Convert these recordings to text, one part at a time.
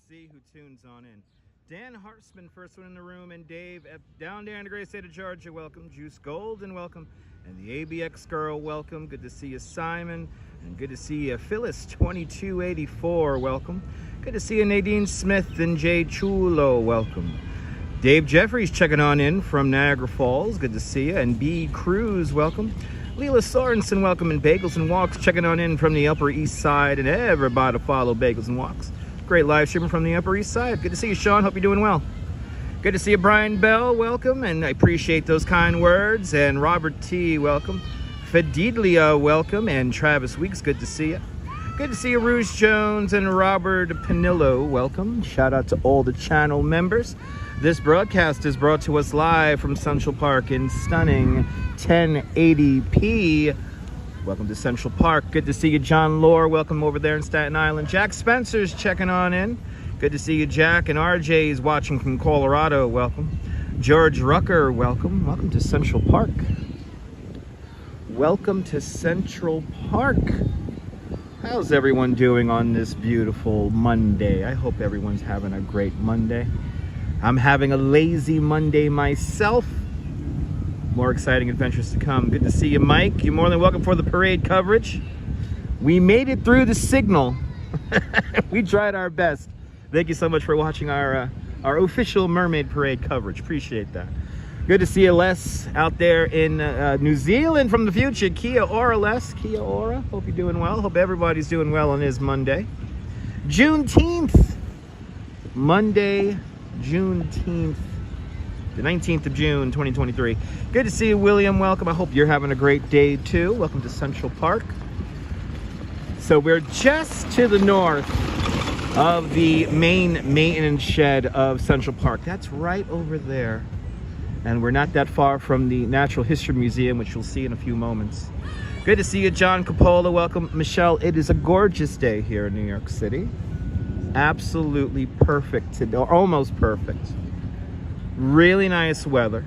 see who tunes on in. Dan Hartzman, first one in the room, and Dave down there in the great state of Georgia, welcome. Juice Golden, welcome. And the ABX girl, welcome. Good to see you, Simon. And good to see you, Phyllis 2284, welcome. Good to see you, Nadine Smith and Jay Chulo, welcome. Dave Jeffries checking on in from Niagara Falls, good to see you. And B. Cruz, welcome. Leela Sorensen, welcome. And Bagels and Walks checking on in from the Upper East Side. And everybody follow Bagels and Walks. Great live streaming from the Upper East Side. Good to see you, Sean. Hope you're doing well. Good to see you, Brian Bell. Welcome. And I appreciate those kind words. And Robert T. Welcome. Fedidlia, welcome. And Travis Weeks, good to see you. Good to see you, Rouge Jones and Robert Panillo. Welcome. Shout out to all the channel members. This broadcast is brought to us live from Central Park in stunning 1080p. Welcome to Central Park. Good to see you, John Lohr. Welcome over there in Staten Island. Jack Spencer's checking on in. Good to see you, Jack. And RJ's watching from Colorado. Welcome. George Rucker, welcome. Welcome to Central Park. Welcome to Central Park. How's everyone doing on this beautiful Monday? I hope everyone's having a great Monday. I'm having a lazy Monday myself. More exciting adventures to come. Good to see you, Mike. You're more than welcome for the parade coverage. We made it through the signal. We tried our best. Thank you so much for watching our official Mermaid Parade coverage. Appreciate that. Good to see you, Les, out there in New Zealand from the future. Kia ora, Les. Kia ora. Hope you're doing well. Hope everybody's doing well on this Monday. Juneteenth. Monday, Juneteenth. The 19th of June, 2023. Good to see you, William. Welcome. I hope you're having a great day, too. Welcome to Central Park. So we're just to the north of the main maintenance shed of Central Park. That's right over there. And we're not that far from the Natural History Museum, which you'll see in a few moments. Good to see you, John Coppola. Welcome, Michelle. It is a gorgeous day here in New York City. Absolutely perfect today, or almost perfect. Really nice weather.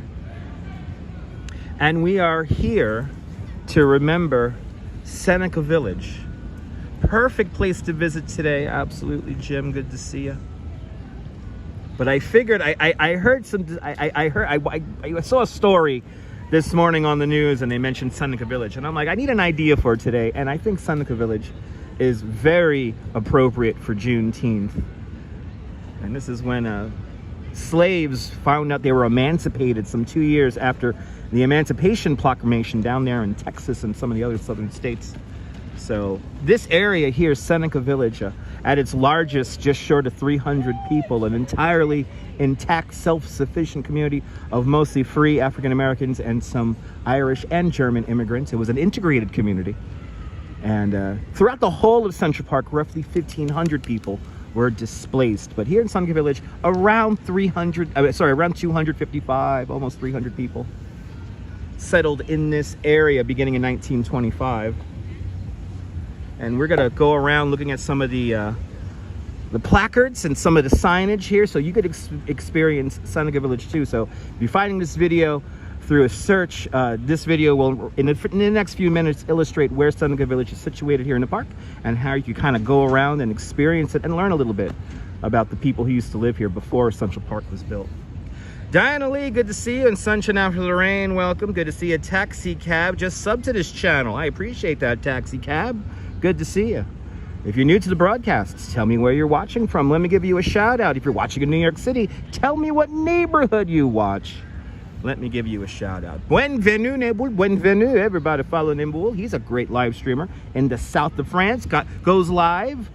And we are here to remember Seneca Village. Perfect place to visit today. Absolutely, Jim. Good to see you. But I figured I heard some. I saw a story this morning on the news, and they mentioned Seneca Village, and I'm like, I need an idea for today, and I think Seneca Village is very appropriate for Juneteenth. And this is when slaves found out they were emancipated some 2 years after the Emancipation Proclamation down there in Texas and some of the other southern states. So this area here, Seneca Village, at its largest, just short of 300 people, an entirely intact, self-sufficient community of mostly free African Americans and some Irish and German immigrants. It was an integrated community. And throughout the whole of Central Park, roughly 1,500 people were displaced. But here in Seneca Village, around 255, almost 300 people settled in this area beginning in 1925. And we're gonna go around looking at some of the placards and some of the signage here, so you could experience Seneca Village too. So if you're finding this video through a search, this video will, in the next few minutes, illustrate where Seneca Village is situated here in the park and how you can kind of go around and experience it and learn a little bit about the people who used to live here before Central Park was built. Diana Lee, good to see you. And Sunshine After the Rain, welcome. Good to see you. Taxi Cab, just sub to this channel. I appreciate that, Taxi Cab. Good to see you. If you're new to the broadcasts, tell me where you're watching from. Let me give you a shout out. If you're watching in New York City, tell me what neighborhood you watch. Let me give you a shout out. Bienvenue, Neboul. Bienvenue. Everybody follow Neboul. He's a great live streamer in the south of France. Goes live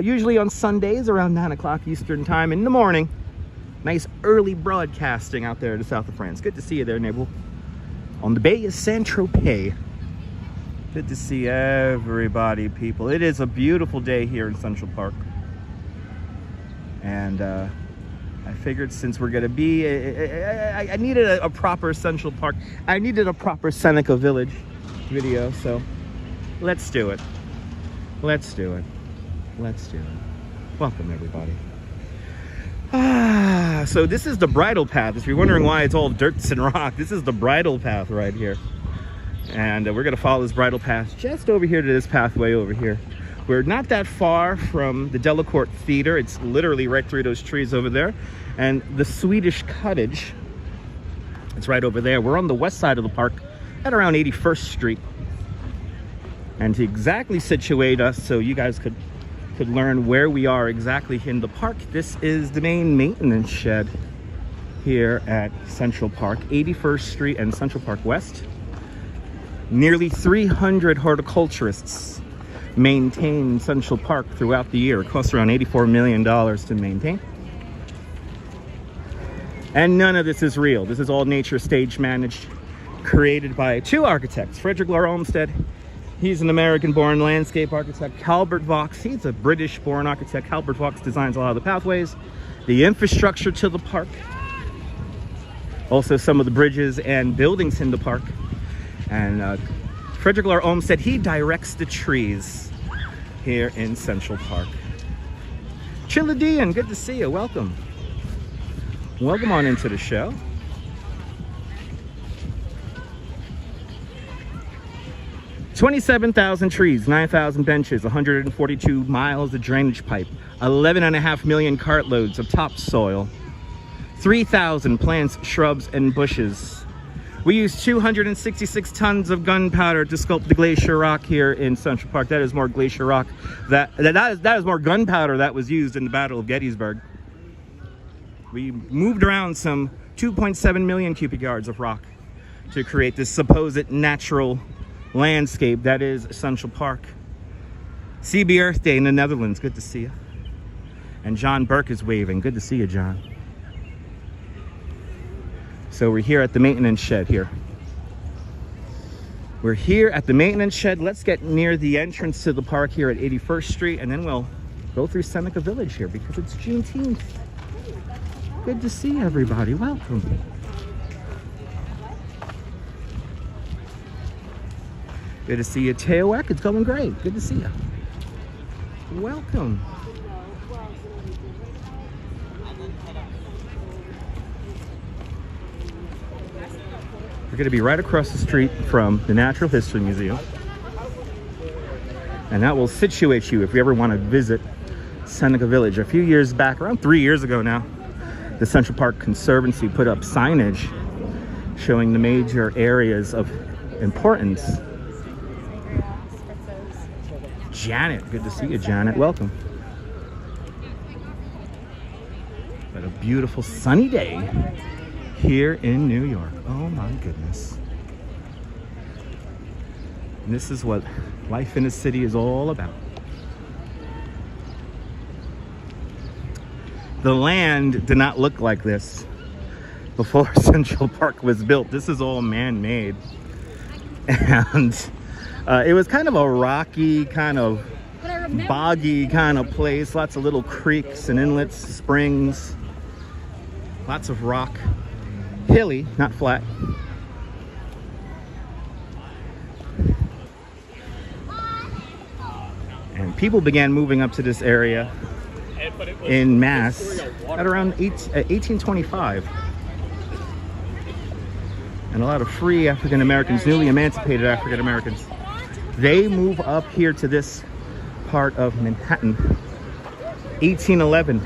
usually on Sundays around 9 o'clock Eastern time in the morning. Nice early broadcasting out there in the south of France. Good to see you there, Neboul. On the Bay of Saint-Tropez. Good to see everybody, people. It is a beautiful day here in Central Park. And I figured since we're gonna be, I needed a proper Central Park. I needed a proper Seneca Village video, so let's do it. Let's do it. Let's do it. Welcome, everybody. So this is the bridle path. If you're wondering why it's all dirt and rock, this is the bridle path right here. And we're gonna follow this bridle path just over here to this pathway over here. We're not that far from the Delacorte Theater. It's literally right through those trees over there. And the Swedish Cottage, it's right over there. We're on the west side of the park at around 81st Street. And to exactly situate us so you guys could learn where we are exactly in the park, this is the main maintenance shed here at Central Park, 81st Street and Central Park West. Nearly 300 horticulturists maintain Central Park throughout the year. It costs around $84 million to maintain. And none of this is real. This is all nature stage managed, created by two architects, Frederick Law Olmsted. He's an American-born landscape architect. Halbert Vaux, he's a British-born architect. Halbert Vaux designs a lot of the pathways, the infrastructure to the park, also some of the bridges and buildings in the park. And Frederick Law Olmsted, he directs the trees here in Central Park. Chiladian, good to see you. Welcome. Welcome on into the show. 27,000 trees, 9,000 benches, 142 miles of drainage pipe, 11.5 million cartloads of topsoil, 3,000 plants, shrubs, and bushes. We use 266 tons of gunpowder to sculpt the glacier rock here in Central Park. That is more glacier rock. That is more gunpowder that was used in the Battle of Gettysburg. We moved around some 2.7 million cubic yards of rock to create this supposed natural landscape that is Central Park. CB Earth Day in the Netherlands, good to see you. And John Burke is waving, good to see you, John. So we're here at the maintenance shed here. We're here at the maintenance shed. Let's get near the entrance to the park here at 81st Street, and then we'll go through Seneca Village here because it's Juneteenth. Good to see everybody, welcome. Good to see you, Teowek. It's going great. Good to see you. Welcome. We're going to be right across the street from the Natural History Museum. And that will situate you if you ever want to visit Seneca Village. A few years back, around 3 years ago now, the Central Park Conservancy put up signage showing the major areas of importance. Janet, good to see you, Janet. Welcome. What a beautiful sunny day here in New York. Oh my goodness. And this is what life in a city is all about. The land did not look like this before Central Park was built. This is all man-made. And it was kind of a rocky, kind of boggy kind of place. Lots of little creeks and inlets, springs. Lots of rock. Hilly, not flat. And people began moving up to this area in mass at around 1825. And a lot of free African Americans, newly emancipated African Americans, they move up here to this part of Manhattan. 1811,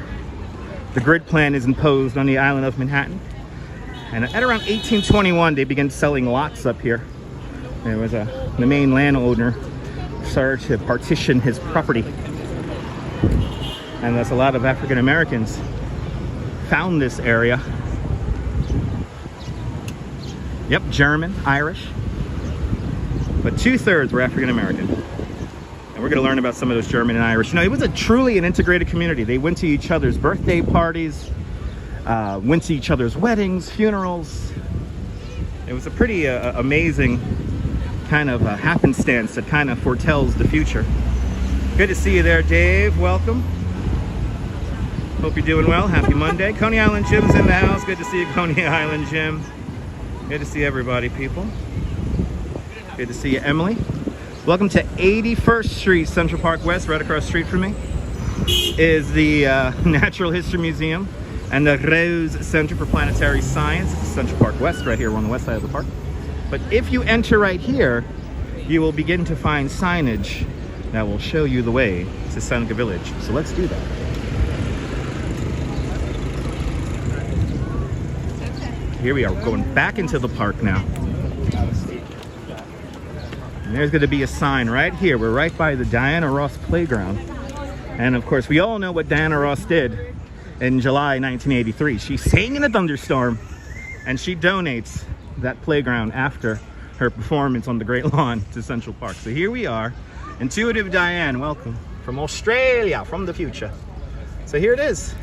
the grid plan is imposed on the island of Manhattan. And at around 1821, they began selling lots up here. There was the main landowner started to partition his property. And thus a lot of African Americans found this area. Yep, German, Irish. But 2/3 were African American. And we're going to learn about some of those German and Irish. You know, it was truly an integrated community. They went to each other's birthday parties, went to each other's weddings, funerals. It was a pretty amazing kind of happenstance that kind of foretells the future. Good to see you there, Dave. Welcome. Hope you're doing well. Happy Monday. Coney Island Jim's in the house. Good to see you, Coney Island Jim. Good to see everybody, people. Good to see you, Emily. Welcome to 81st Street, Central Park West. Right across the street from me is the Natural History Museum and the Rose Center for Planetary Science. It's Central Park West right here. We're on the west side of the park. But if you enter right here, you will begin to find signage that will show you the way to Seneca Village. So let's do that. Here we are, going back into the park now. And there's going to be a sign right here. We're right by the Diana Ross Playground. And of course, we all know what Diana Ross did in July 1983. She sang in a thunderstorm, and she donates that playground after her performance on the Great Lawn to Central Park. So here we are. Intuitive Diane, welcome from Australia, from the future. So here it is.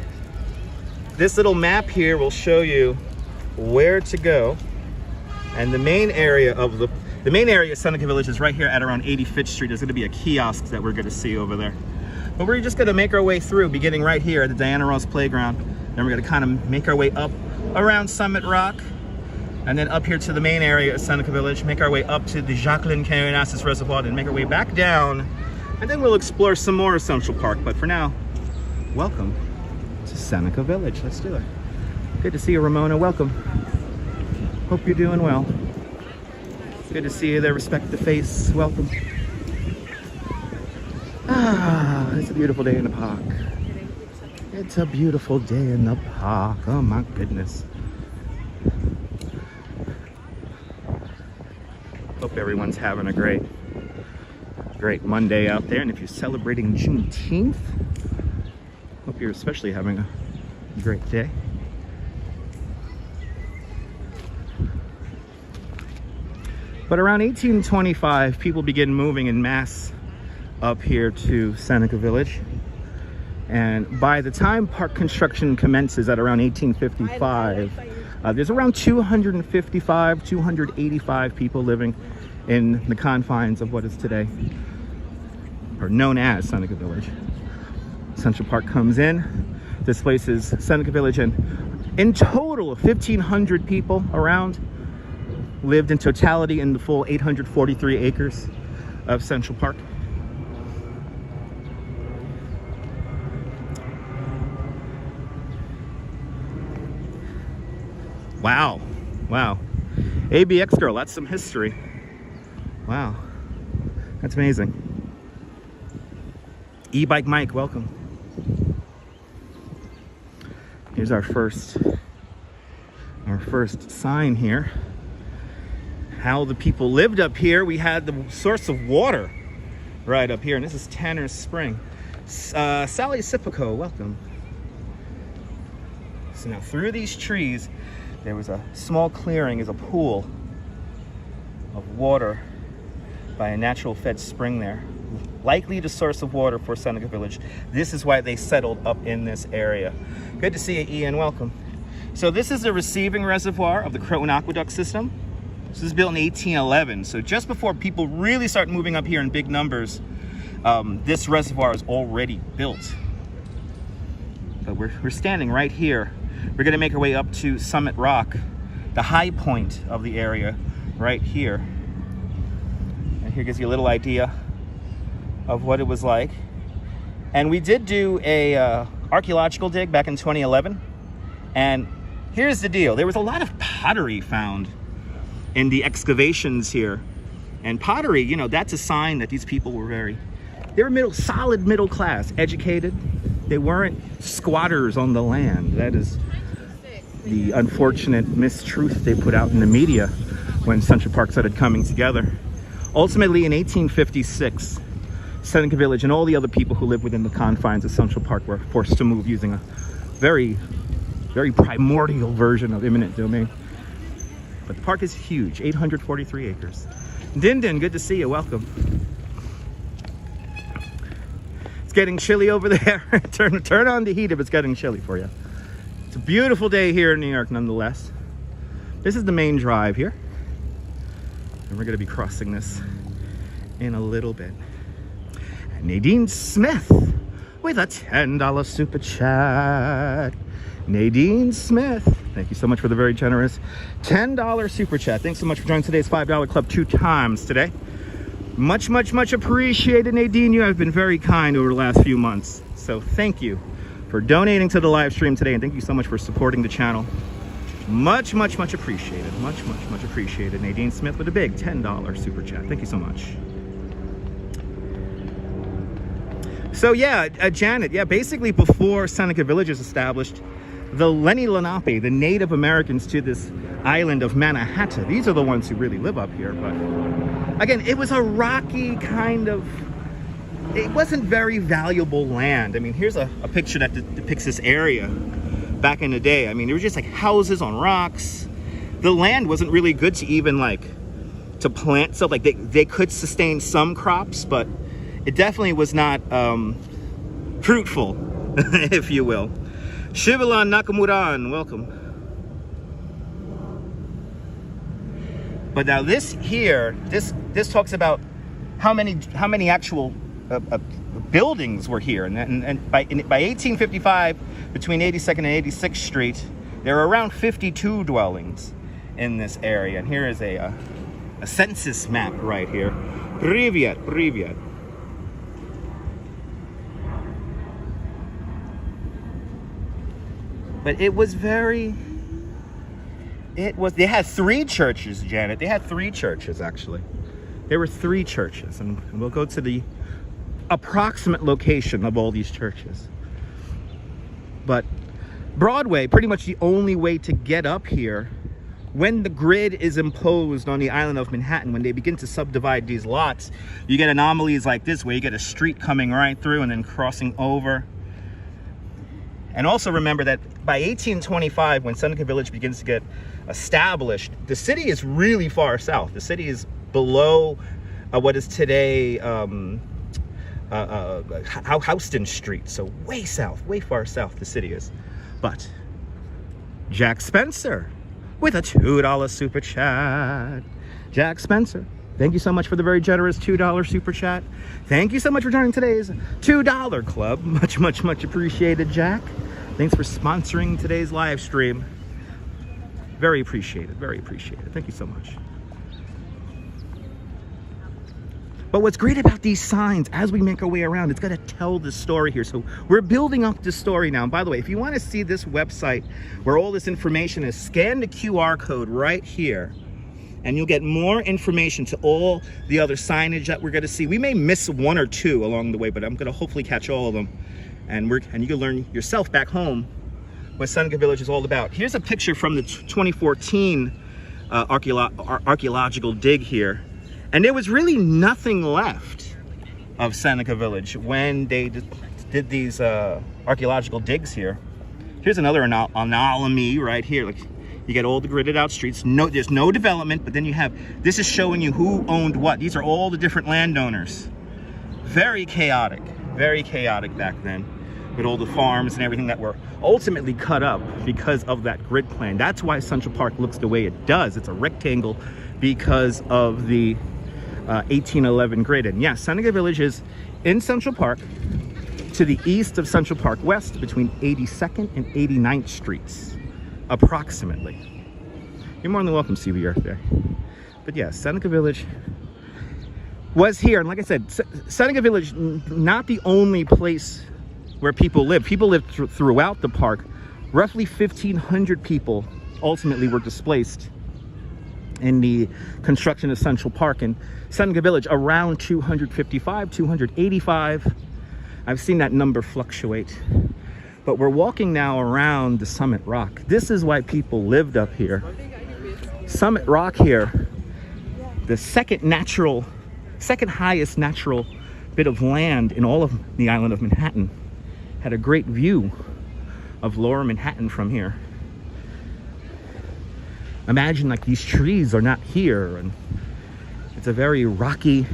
This little map here will show you where to go, and the main area of Seneca Village is right here at around 85th Street. There's going to be a kiosk that we're going to see over there, but we're just going to make our way through, beginning right here at the Diana Ross Playground. Then we're going to kind of make our way up around Summit Rock, and then up here to the main area of Seneca Village, make our way up to the Jacqueline Canonassus Reservoir, then make our way back down, and then we'll explore some more of Central Park. But for now, welcome to Seneca Village. Let's do it. Good to see you, Ramona. Welcome. Hope you're doing well. Good to see you there. Respect the face. Welcome. Ah, it's a beautiful day in the park. It's a beautiful day in the park. Oh my goodness. Hope everyone's having a great Monday out there. And if you're celebrating Juneteenth, hope you're especially having a great day. But around 1825, people begin moving en masse up here to Seneca Village. And by the time park construction commences at around 1855, there's around 255, 285 people living in the confines of what is today, or known as, Seneca Village. Central Park comes in, displaces Seneca Village, and in total, 1,500 people around lived in totality in the full 843 acres of Central Park. Wow, wow. ABX girl, that's some history. Wow, that's amazing. E-Bike Mike, welcome. Here's our first sign here. How the people lived up here. We had the source of water right up here, and this is Tanner's Spring. Sally Sipico, welcome. So now through these trees, there was a small clearing, is a pool of water by a natural fed spring there, likely the source of water for Seneca Village. This is why they settled up in this area. Good to see you, Ian, welcome. So this is the receiving reservoir of the Croton Aqueduct system. This was built in 1811, so just before people really start moving up here in big numbers, this reservoir is already built. But we're standing right here. We're gonna make our way up to Summit Rock, the high point of the area right here. And here gives you a little idea of what it was like. And we did do a archaeological dig back in 2011. And here's the deal. There was a lot of pottery found in the excavations here. And pottery, you know, that's a sign that these people were they were solid middle class, educated. They weren't squatters on the land. That is the unfortunate mistruth they put out in the media when Central Park started coming together. Ultimately, in 1856, Seneca Village and all the other people who lived within the confines of Central Park were forced to move using a very, very primordial version of eminent domain. But the park is huge, 843 acres. Din Din, good to see you, welcome. It's getting chilly over there. turn on the heat if it's getting chilly for you. It's a beautiful day here in New York nonetheless. This is the main drive here. And we're gonna be crossing this in a little bit. And Nadine Smith with a $10 super chat. Nadine Smith, thank you so much for the very generous $10 super chat. Thanks so much for joining today's $5 club 2 times today. Much, much, much appreciated, Nadine. You have been very kind over the last few months. So thank you for donating to the live stream today, and thank you so much for supporting the channel. Much, much, much appreciated. Much, much, much appreciated. Nadine Smith with a big $10 super chat. Thank you so much. So yeah, Janet, yeah, basically before Seneca Village is established, the Lenni Lenape, the Native Americans to this island of Mannahatta, these are the ones who really live up here. But again, it was a rocky kind of, it wasn't very valuable land. I mean, here's a picture that depicts this area back in the day. I mean, there were just like houses on rocks. The land wasn't really good to even like to plant stuff. Like they could sustain some crops, but it definitely was not fruitful, if you will. Shivalan Nakamuran, welcome. But now this here, this talks about how many actual buildings were here, and by 1855, between 82nd and 86th Street, there were around 52 dwellings in this area. And here is a census map right here. Privyat. But it was they had 3 churches, Janet. They had 3 churches, actually. There were 3 churches, and we'll go to the approximate location of all these churches. But Broadway, pretty much the only way to get up here when the grid is imposed on the island of Manhattan, when they begin to subdivide these lots, you get anomalies like this, where you get a street coming right through and then crossing over. And also remember that by 1825, when Seneca Village begins to get established, the city is really far south. The city is below what is today Houston Street. So way south, way far south the city is. But Jack Spencer with a $2 super chat. Jack Spencer, thank you so much for the very generous $2 super chat. Thank you so much for joining today's $2 club. Much appreciated, Jack. Thanks for sponsoring today's live stream. Very appreciated, very appreciated. Thank you so much. But what's great about these signs, as we make our way around, it's got to tell the story here. So we're building up this story now. And by the way, if you want to see this website where all this information is, scan the QR code right here, and you'll get more information to all the other signage that we're going to see. We may miss 1 or 2 along the way, but I'm going to hopefully catch all of them. And you can learn yourself back home what Seneca Village is all about. Here's a picture from the 2014 archaeological dig here. And there was really nothing left of Seneca Village when they did these archaeological digs here. Here's another anomaly right here. Like, you get all the gridded out streets. There's no development, but then you have, this is showing you who owned what. These are all the different landowners. Very chaotic back then, with all the farms and everything that were ultimately cut up because of that grid plan. That's why Central Park looks the way it does. It's a rectangle because of the 1811 grid. And yes, Seneca Village is in Central Park, to the east of Central Park West, between 82nd and 89th Streets, approximately. You're more than welcome, CB Earth there. But yeah, Seneca Village was here. And like I said, Seneca Village, not the only place where people live. People lived throughout the park. Roughly 1,500 people ultimately were displaced in the construction of Central Park. And Seneca Village, around 255, 285. I've seen that number fluctuate. But we're walking now around the Summit Rock. This is why people lived up here. Summit Rock here, the second highest natural bit of land in all of the island of Manhattan, had a great view of lower Manhattan from here. Imagine like these trees are not here, and it's a very rocky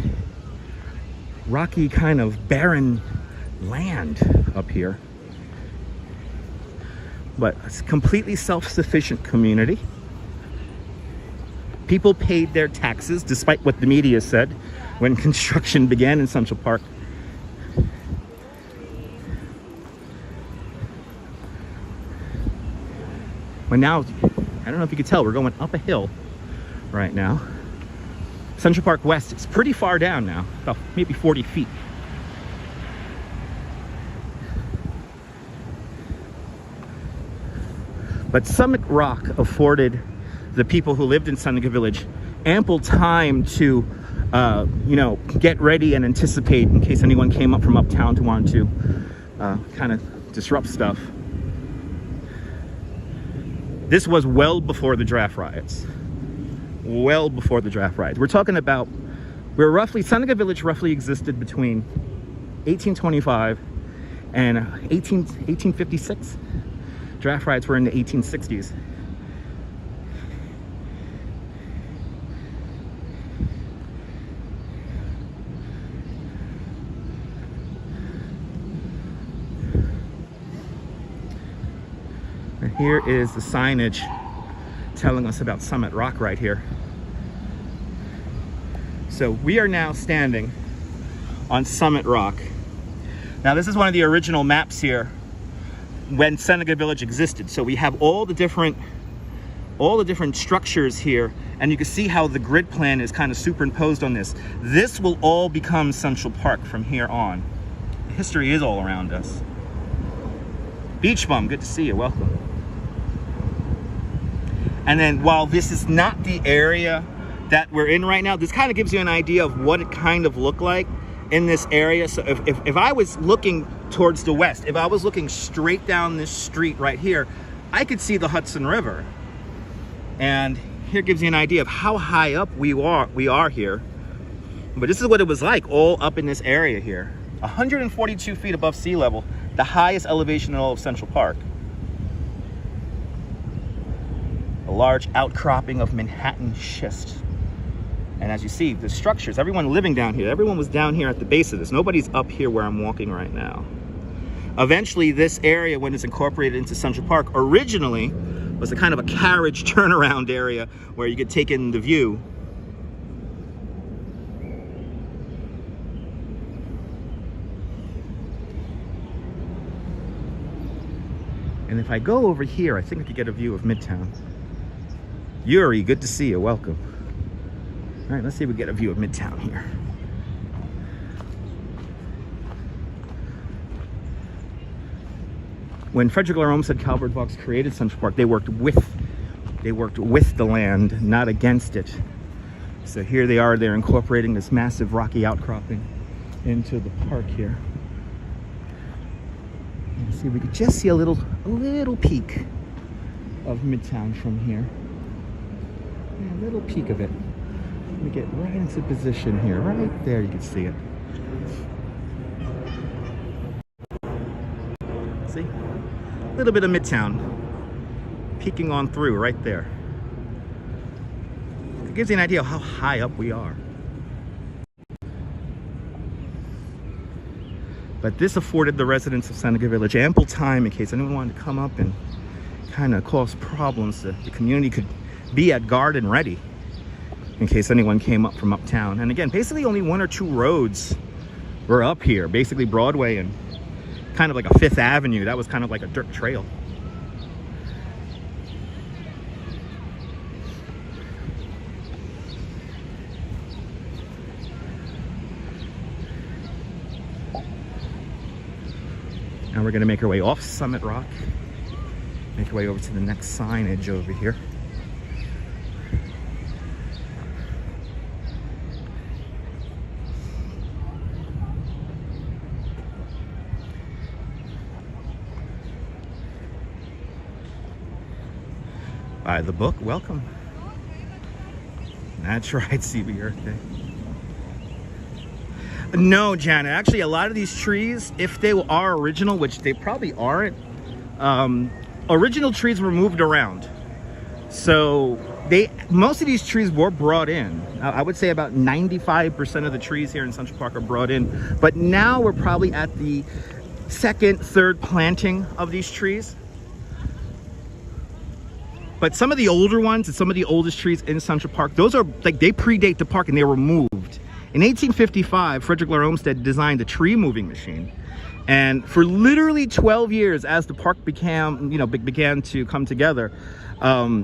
kind of barren land up here. But it's a completely self-sufficient community. People paid their taxes, despite what the media said when construction began in Central Park. But now, I don't know if you can tell, we're going up a hill right now. Central Park West, it's pretty far down now, about maybe 40 feet. But Summit Rock afforded the people who lived in Seneca Village ample time to you know, get ready and anticipate in case anyone came up from uptown to want to kind of disrupt stuff. This was well before the draft riots. Well before the draft riots. We're talking about, Seneca Village roughly existed between 1825 and 1856. Draft riots were in the 1860s. And here is the signage telling us about Summit Rock right here. So we are now standing on Summit Rock. Now this is one of the original maps here when Seneca Village existed. So we have all the different structures here, and you can see how the grid plan is kind of superimposed on this. This will all become Central Park from here on. History is all around us. Beach Bum, good to see you, welcome. And then while this is not the area that we're in right now, this kind of gives you an idea of what it kind of looked like in this area. So if I was looking towards the west, if I was looking straight down this street right here, I could see the Hudson River. And here gives you an idea of how high up we are here. But this is what it was like all up in this area here. 142 feet above sea level, the highest elevation in all of Central Park. A large outcropping of Manhattan schist. And as you see, the structures, everyone living down here, everyone was down here at the base of this. Nobody's up here where I'm walking right now. Eventually, this area, when it's incorporated into Central Park, originally was a kind of a carriage turnaround area where you could take in the view. And if I go over here, I think I could get a view of Midtown. Yuri, good to see you, welcome. All right, let's see if we get a view of Midtown here. When Frederick Laure Olmsted Calvert Vaux created Central Park, they worked with the land, not against it. So here they are, they're incorporating this massive rocky outcropping into the park here. And see if we could just see a little peek of Midtown from here. Yeah, a little peek of it. Let me get right into position here. Right there, you can see it. See? A little bit of Midtown peeking on through right there. It gives you an idea of how high up we are. But this afforded the residents of Seneca Village ample time in case anyone wanted to come up and kind of cause problems. The community could be at garden ready in case anyone came up from uptown. And again, basically only one or two roads were up here. Basically Broadway and kind of like a Fifth Avenue. That was kind of like a dirt trail. Now we're gonna make our way off Summit Rock, make our way over to the next signage over here. Buy the book, welcome. That's right, CB Earth Day. No, Janet, actually a lot of these trees, if they are original, which they probably aren't, original trees were moved around. So most of these trees were brought in. I would say about 95% of the trees here in Central Park are brought in. But now we're probably at the second, third planting of these trees. But some of the older ones and some of the oldest trees in Central Park, those are like, they predate the park and they were moved. In 1855, Frederick Laure Olmsted designed a tree moving machine. And for literally 12 years, as the park began to come together,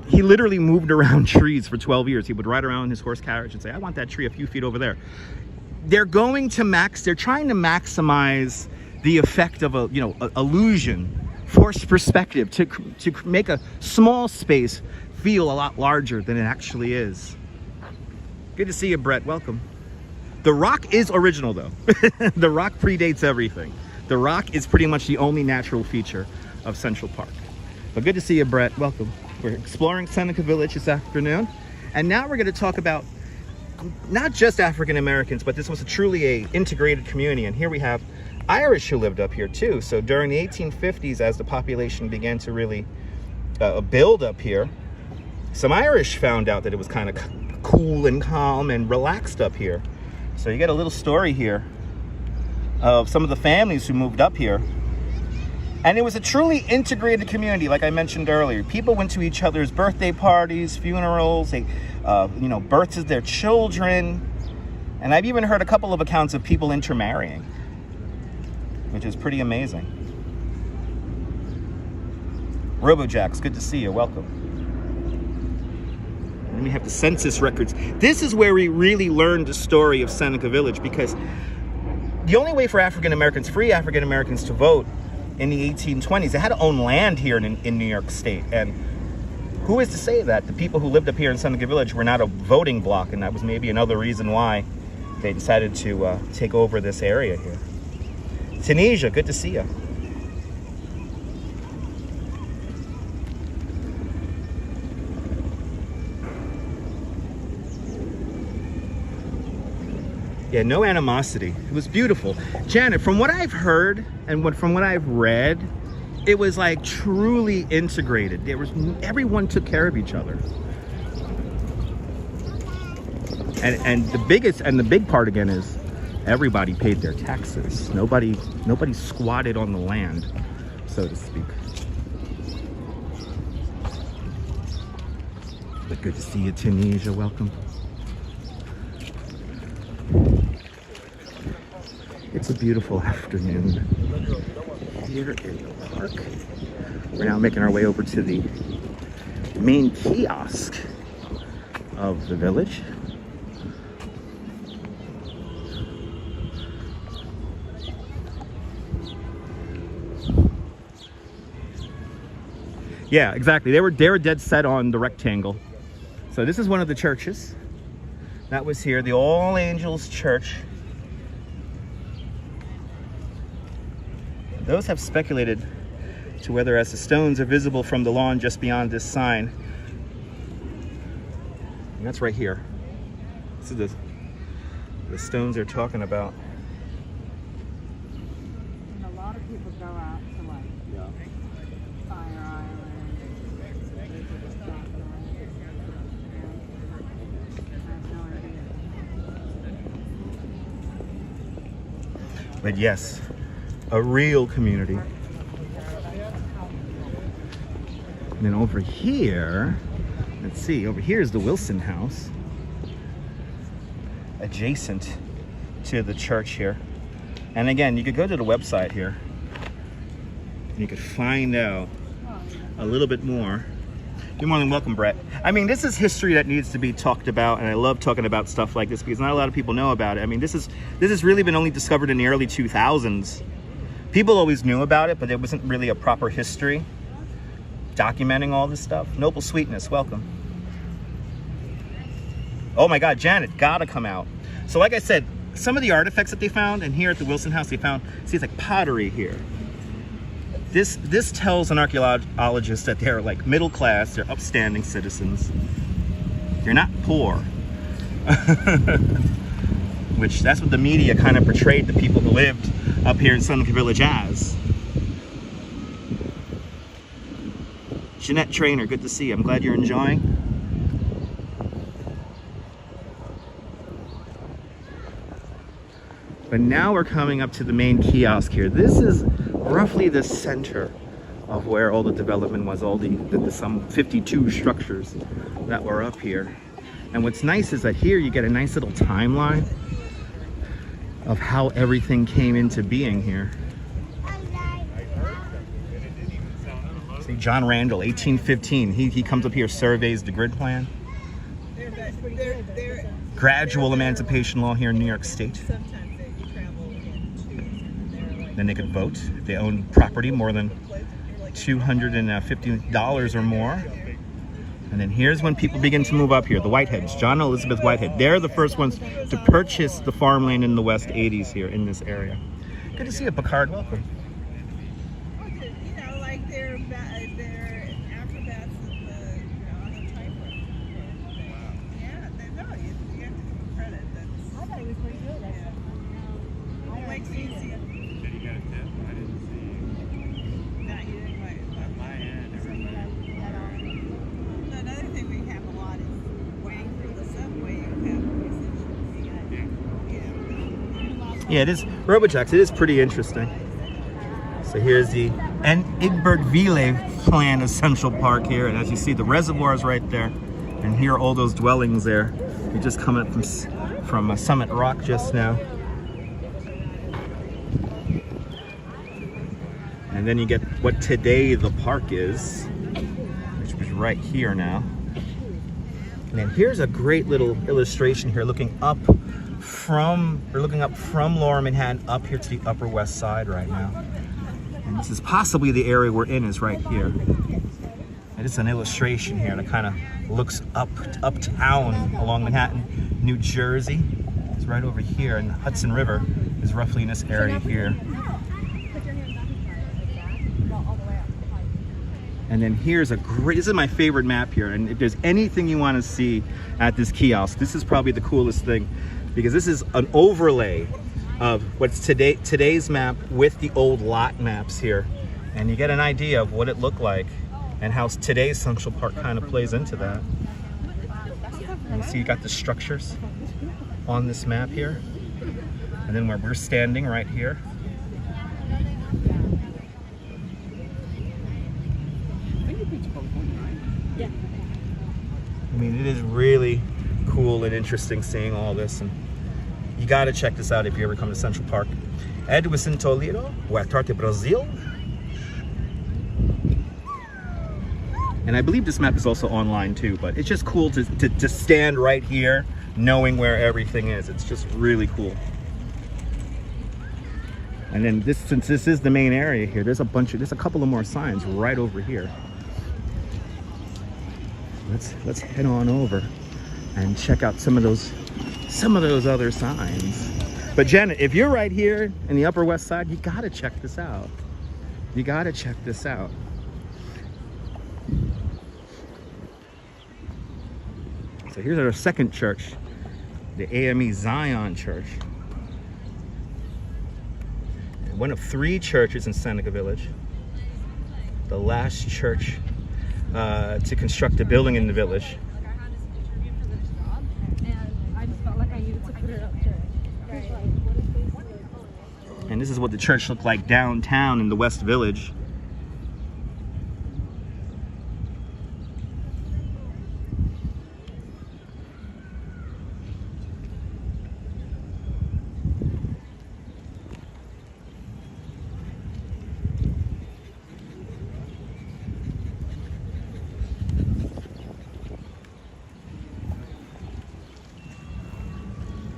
he literally moved around trees for 12 years. He would ride around in his horse carriage and say, I want that tree a few feet over there. They're trying to maximize the effect of illusion, forced perspective, to make a small space feel a lot larger than it actually is. Good to see you, Brett, welcome. The rock is original though. The rock predates everything. The rock is pretty much the only natural feature of Central Park. But good to see you, Brett. Welcome. We're exploring Seneca Village this afternoon. And now we're going to talk about not just African Americans, but this was truly a integrated community. And here we have Irish who lived up here too. So during the 1850s, as the population began to really build up here, some Irish found out that it was kind of cool and calm and relaxed up here. So you get a little story here of some of the families who moved up here. And it was a truly integrated community, like I mentioned earlier. People went to each other's birthday parties, funerals, births of their children. And I've even heard a couple of accounts of people intermarrying, which is pretty amazing. RoboJax, good to see you. Welcome. And we have the census records. This is where we really learned the story of Seneca Village, because the only way for free African Americans to vote in the 1820s, they had to own land here in New York State. And who is to say that the people who lived up here in Seneca Village were not a voting bloc, and that was maybe another reason why they decided to take over this area here. Tunisia, good to see you. Yeah, no animosity. It was beautiful. Janet, from what I've heard and from what I've read, it was like truly integrated. Everyone took care of each other. And the big part again is everybody paid their taxes. Nobody squatted on the land, so to speak. But good to see you, Tunisia. Welcome. It's a beautiful afternoon here in the park. We're now making our way over to the main kiosk of the village. Yeah, exactly. They were dead set on the rectangle. So this is one of the churches that was here, the All Angels Church. Those have speculated to whether, as the stones are visible from the lawn just beyond this sign, and that's right here. This is the stones they're talking about. And a lot of people go out to like Fire Island. I have no idea. But yes, a real community. And then over here, let's see, over here is the Wilson House, adjacent to the church here. And again, you could go to the website here and you could find out a little bit more. You're more than welcome, Brett. I mean, this is history that needs to be talked about, and I love talking about stuff like this because not a lot of people know about it. I mean, this has really been only discovered in the early 2000s. People always knew about it, but there wasn't really a proper history documenting all this stuff. Noble Sweetness, welcome. Oh my God, Janet, gotta come out. So like I said, some of the artifacts that they found, and here at the Wilson House, they found, see, it's like pottery here. This tells an archaeologist that they're like middle class, they're upstanding citizens. They're not poor. Which that's what the media kind of portrayed the people who lived up here in Seneca Village as. Jeanette Trainer, good to see you. I'm glad you're enjoying. But now we're coming up to the main kiosk here. This is roughly the center of where all the development was, all the some 52 structures that were up here. And what's nice is that here you get a nice little timeline of how everything came into being here. See, John Randall, 1815. He comes up here, surveys the grid plan. Gradual emancipation law here in New York State. Then they could vote if they own property more than $250 or more. And then here's when people begin to move up here, the Whiteheads, John and Elizabeth Whitehead. They're the first ones to purchase the farmland in the West 80s here in this area. Good to see you, Picard. Welcome. You know, like they're acrobats on a tightrope. Yeah, they know. You have to give them credit. I thought it was pretty good. Yeah. I'll wait till you see it. Did you get a tip? I didn't see. No, you didn't wait. On my end, Another thing we have a lot is waiting for the subway. You have musicians. Yeah, it is. Robojacks, it is pretty interesting. So here's the Egbert Ville plan of Central Park here. And as you see, the reservoir is right there. And here are all those dwellings there. We just come up from Summit Rock just now. And then you get what today the park is, which is right here now. And then here's a great little illustration here looking up from Lower Manhattan up here to the Upper West Side right now. And this is possibly the area we're in is right here. And it's an illustration here that kind of looks uptown along Manhattan. New Jersey is right over here, and the Hudson River is roughly in this area here. And then here's this is my favorite map here. And if there's anything you want to see at this kiosk, this is probably the coolest thing, because this is an overlay of what's today's map with the old lot maps here. And you get an idea of what it looked like and how today's Central Park kind of plays into that. And you see you got the structures on this map here. And then where we're standing right here. I mean, it is really cool and interesting seeing all this, and you got to check this out if you ever come to Central Park. Ed was in Toledo, Huatarte, Brazil. And I believe this map is also online too, but it's just cool to stand right here knowing where everything is. It's just really cool. And then since this is the main area here, there's a couple of more signs right over here. Let's head on over and check out some of those other signs. But Janet, if you're right here in the Upper West Side, you gotta check this out. You gotta check this out. So here's our second church, the AME Zion Church. One of 3 churches in Seneca Village. The last church to construct a building in the village. And this is what the church looked like downtown in the West Village.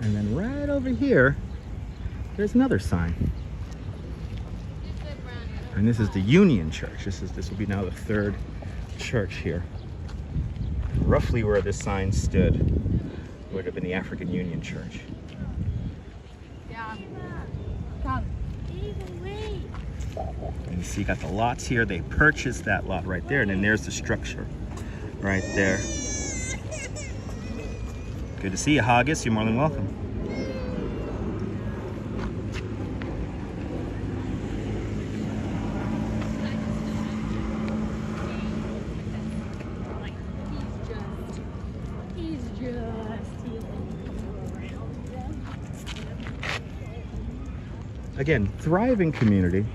And then right over here, there's another sign. And this is the Union Church. This will be now the 3rd church here. Roughly where this sign stood would have been the African Union Church. And you see you got the lots here. They purchased that lot right there, and then there's the structure right there. Good to see you, Haggis. You're more than welcome. Again, thriving community.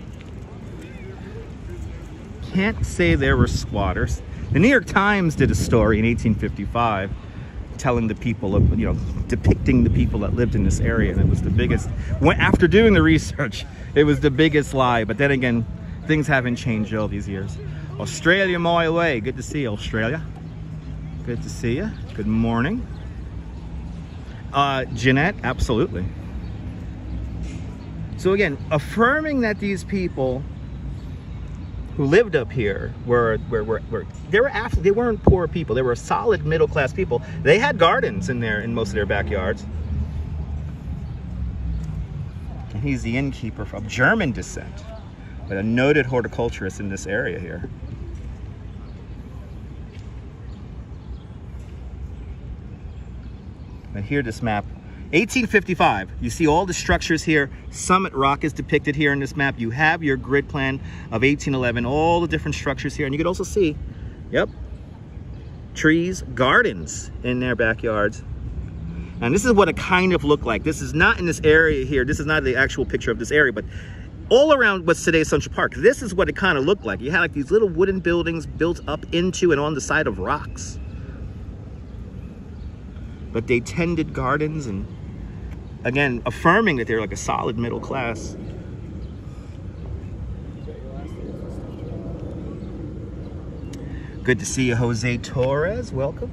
Can't say there were squatters. The New York Times did a story in 1855 telling the people of, depicting the people that lived in this area, and it was the biggest, after doing the research, it was the biggest lie. But then again, things haven't changed all these years. Australia, my way. Good to see you, Australia. Good to see you. Good morning. Jeanette, absolutely. So again, affirming that these people who lived up here were they weren't poor people. They were solid middle class people. They had gardens in most of their backyards. And he's the innkeeper of German descent, but a noted horticulturist in this area here. And here, this map, 1855. You see all the structures here. Summit Rock is depicted here in this map. You have your grid plan of 1811, all the different structures here. And you can also see, yep, trees, gardens in their backyards. And this is what it kind of looked like. This is not in this area here. This is not the actual picture of this area, but all around what's today's Central Park, this is what it kind of looked like. You had like these little wooden buildings built up into and on the side of rocks. But they tended gardens and, again, affirming that they're like a solid middle class. Good to see you, Jose Torres. Welcome.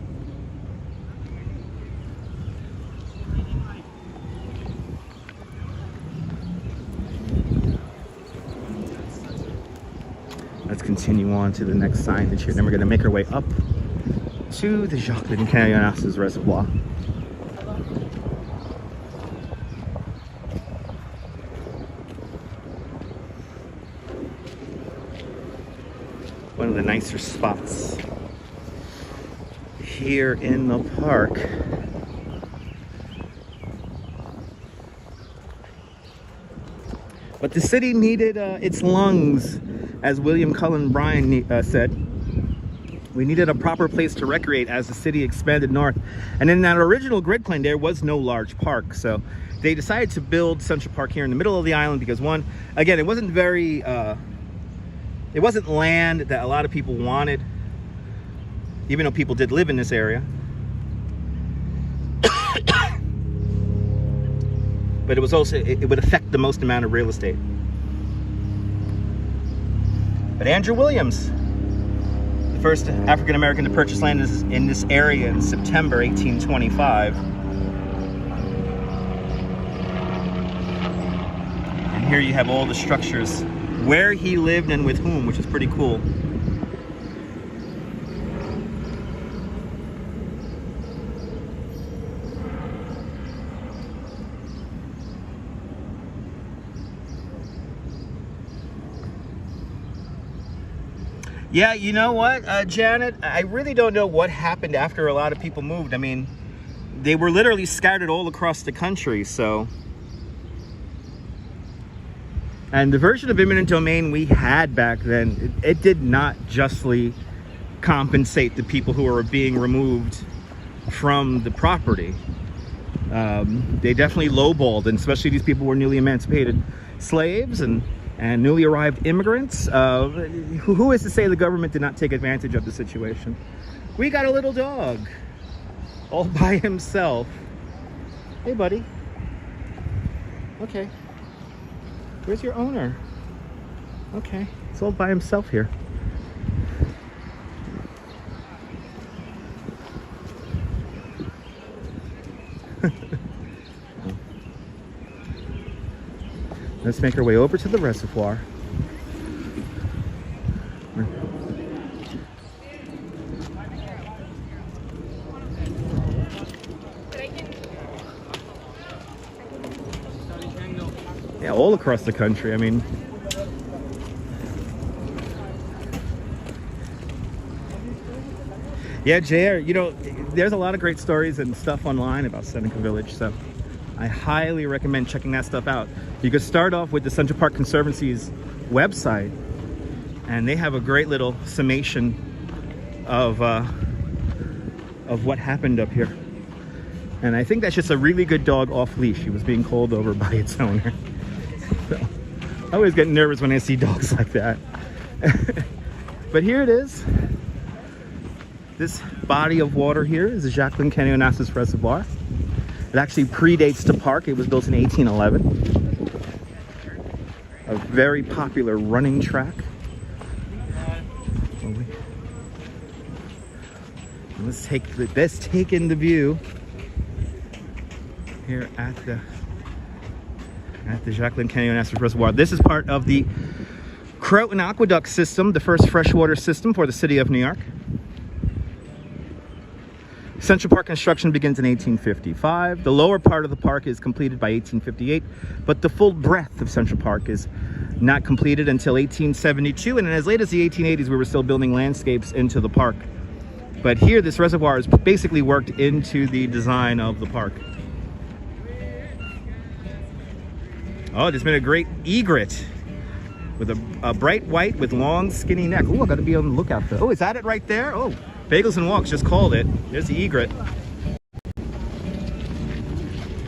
Let's continue on to the next signage here. Then we're going to make our way up to the Jacqueline Canyon Reservoir. One of the nicer spots here in the park. But the city needed its lungs, as William Cullen Bryant said. We needed a proper place to recreate as the city expanded north. And in that original grid plan, there was no large park. So they decided to build Central Park here in the middle of the island because, one, again, it wasn't very, it wasn't land that a lot of people wanted, even though people did live in this area. But it was also, it would affect the most amount of real estate. But Andrew Williams, the first African American to purchase land in this area in September 1825. And here you have all the structures where he lived and with whom, which is pretty cool. Yeah, you know what, Janet? I really don't know what happened after a lot of people moved. I mean, they were literally scattered all across the country, so. And the version of eminent domain we had back then, it did not justly compensate the people who were being removed from the property. They definitely lowballed, and especially these people were newly emancipated slaves and newly arrived immigrants. Who is to say the government did not take advantage of the situation? We got a little dog all by himself. Hey, buddy. Okay. Where's your owner? Okay, he's all by himself here. Let's make our way over to the reservoir. Yeah, all across the country. I mean, yeah, JR, you know, there's a lot of great stories and stuff online about Seneca Village, so I highly recommend checking that stuff out. You could start off with the Central Park Conservancy's website, and they have a great little summation of what happened up here. And I think that's just a really good dog off leash. He was being called over by its owner. So, I always get nervous when I see dogs like that. But here it is. This body of water here is the Jacqueline Canyon Reservoir. It actually predates the park. It was built in 1811. A very popular running track. Let's take in the view here at the Jacqueline Canyon Reservoir. This is part of the Croton Aqueduct System, the first freshwater system for the city of New York. Central Park construction begins in 1855. The lower part of the park is completed by 1858, but the full breadth of Central Park is not completed until 1872, and as late as the 1880s we were still building landscapes into the park. But here this reservoir is basically worked into the design of the park. Oh, there's been a great egret with a bright white with long skinny neck. Oh, I gotta be on the lookout for. Oh, is that it right there? Oh, Bagels and Walks just called it. There's the egret.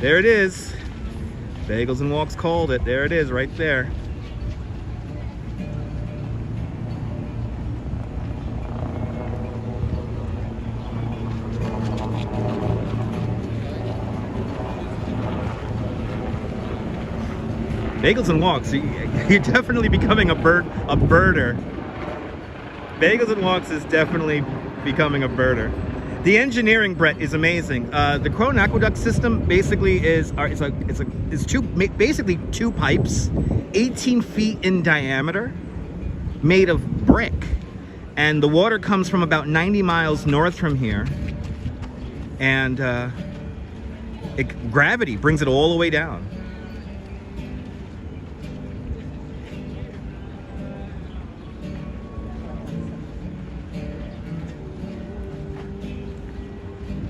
There it is. Bagels and Walks called it. There it is right there. Bagels and Walks, you're definitely becoming a birder. Bagels and Walks is definitely becoming a birder. The engineering, Brett, is amazing. The Croton Aqueduct System basically is basically two pipes, 18 feet in diameter, made of brick, and the water comes from about 90 miles north from here, and gravity brings it all the way down.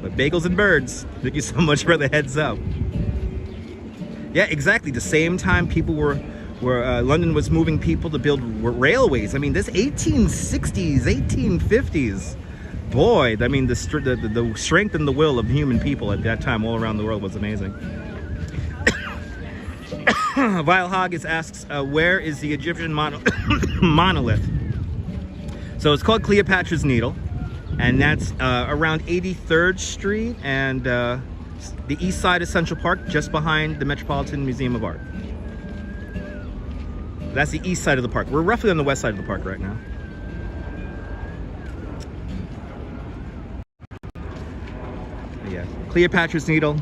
But Bagels and Birds, thank you so much for the heads up. Yeah, exactly. The same time people were London was moving people to build railways. I mean, this 1860s, 1850s. Boy, I mean, the strength and the will of human people at that time all around the world was amazing. Vile Haggis asks, where is the Egyptian monolith? So it's called Cleopatra's Needle. And that's around 83rd Street and the east side of Central Park, just behind the Metropolitan Museum of Art. That's the east side of the park. We're roughly on the west side of the park right now. Yeah, Cleopatra's Needle,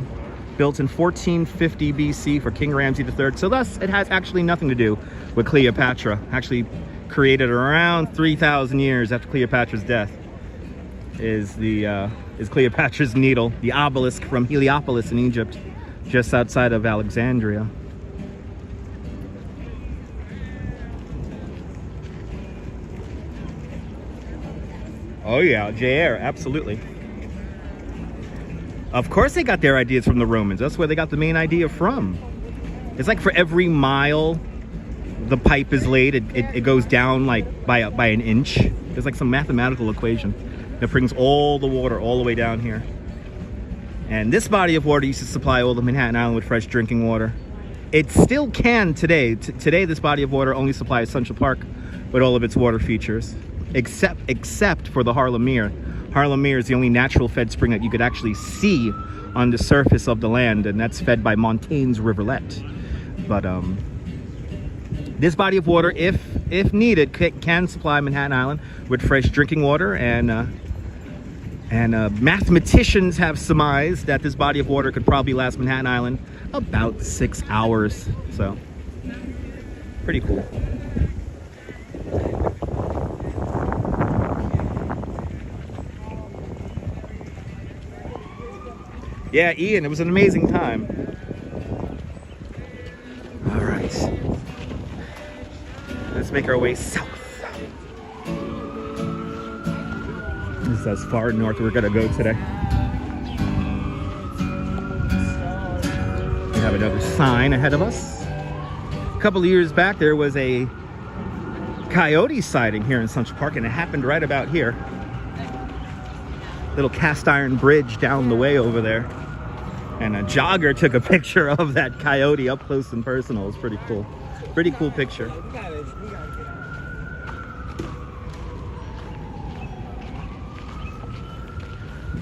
built in 1450 BC for King Ramses III. So thus, it has actually nothing to do with Cleopatra. Actually created around 3,000 years after Cleopatra's death. Is Cleopatra's Needle, the obelisk from Heliopolis in Egypt, just outside of Alexandria. Oh yeah, JR, absolutely. Of course they got their ideas from the Romans. That's where they got the main idea from. It's like for every mile the pipe is laid, it goes down like by an inch. There's like some mathematical equation that brings all the water all the way down here. And this body of water used to supply all of Manhattan Island with fresh drinking water. It still can today. Today, this body of water only supplies Central Park with all of its water features, except for the Harlem Mere. Harlem Mere is the only natural fed spring that you could actually see on the surface of the land, and that's fed by Montaigne's rivulet. But this body of water, if needed, can supply Manhattan Island with fresh drinking water, and mathematicians have surmised that this body of water could probably last Manhattan Island about 6 hours. So, pretty cool. Yeah, Ian, it was an amazing time. All right. Let's make our way south. This is as far north we're gonna go today. We have another sign ahead of us. A couple of years back, there was a coyote sighting here in Central Park, and it happened right about here. Little cast iron bridge down the way over there. And a jogger took a picture of that coyote up close and personal. It's pretty cool. Pretty cool picture.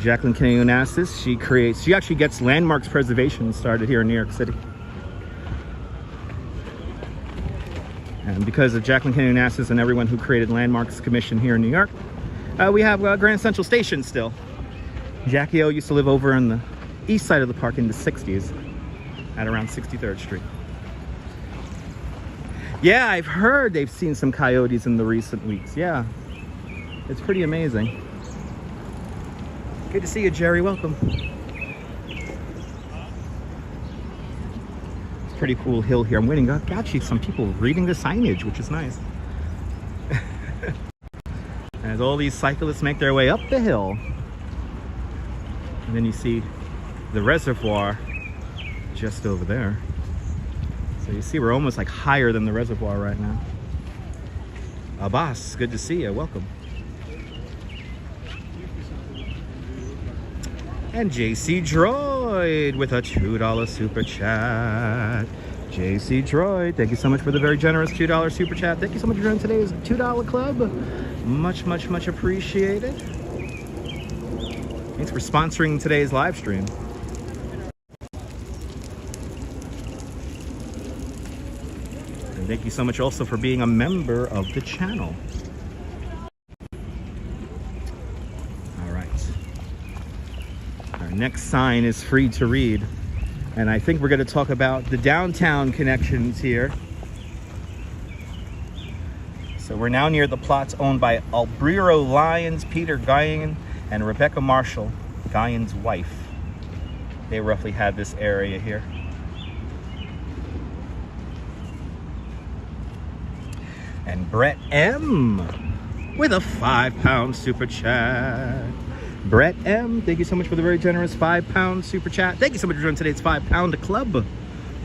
Jacqueline Kennedy Onassis, she actually gets landmarks preservation started here in New York City. And because of Jacqueline Kennedy Onassis and everyone who created Landmarks Commission here in New York, we have Grand Central Station still. Jackie O used to live over on the east side of the park in the 60s at around 63rd Street. Yeah, I've heard they've seen some coyotes in the recent weeks. Yeah, it's pretty amazing. Good to see you, Jerry. Welcome. It's a pretty cool hill here. I'm waiting. Actually, some people reading the signage, which is nice. As all these cyclists make their way up the hill. And then you see the reservoir just over there. So you see we're almost like higher than the reservoir right now. Abbas, good to see you. Welcome. And JC Droid with a $2 super chat. JC Droid, thank you so much for the very generous $2 super chat. Thank you so much for joining today's $2 club. Much, much, much appreciated. Thanks for sponsoring today's live stream. And thank you so much also for being a member of the channel. All right. Our next sign is free to read. And I think we're going to talk about the downtown connections here. So we're now near the plots owned by Albriro Lyons, Peter Guyon, and Rebecca Marshall, Guyon's wife. They roughly had this area here. And Brett M with a £5 super chat. Brett M, thank you so much for the very generous £5 super chat. Thank you so much for joining today's £5 club.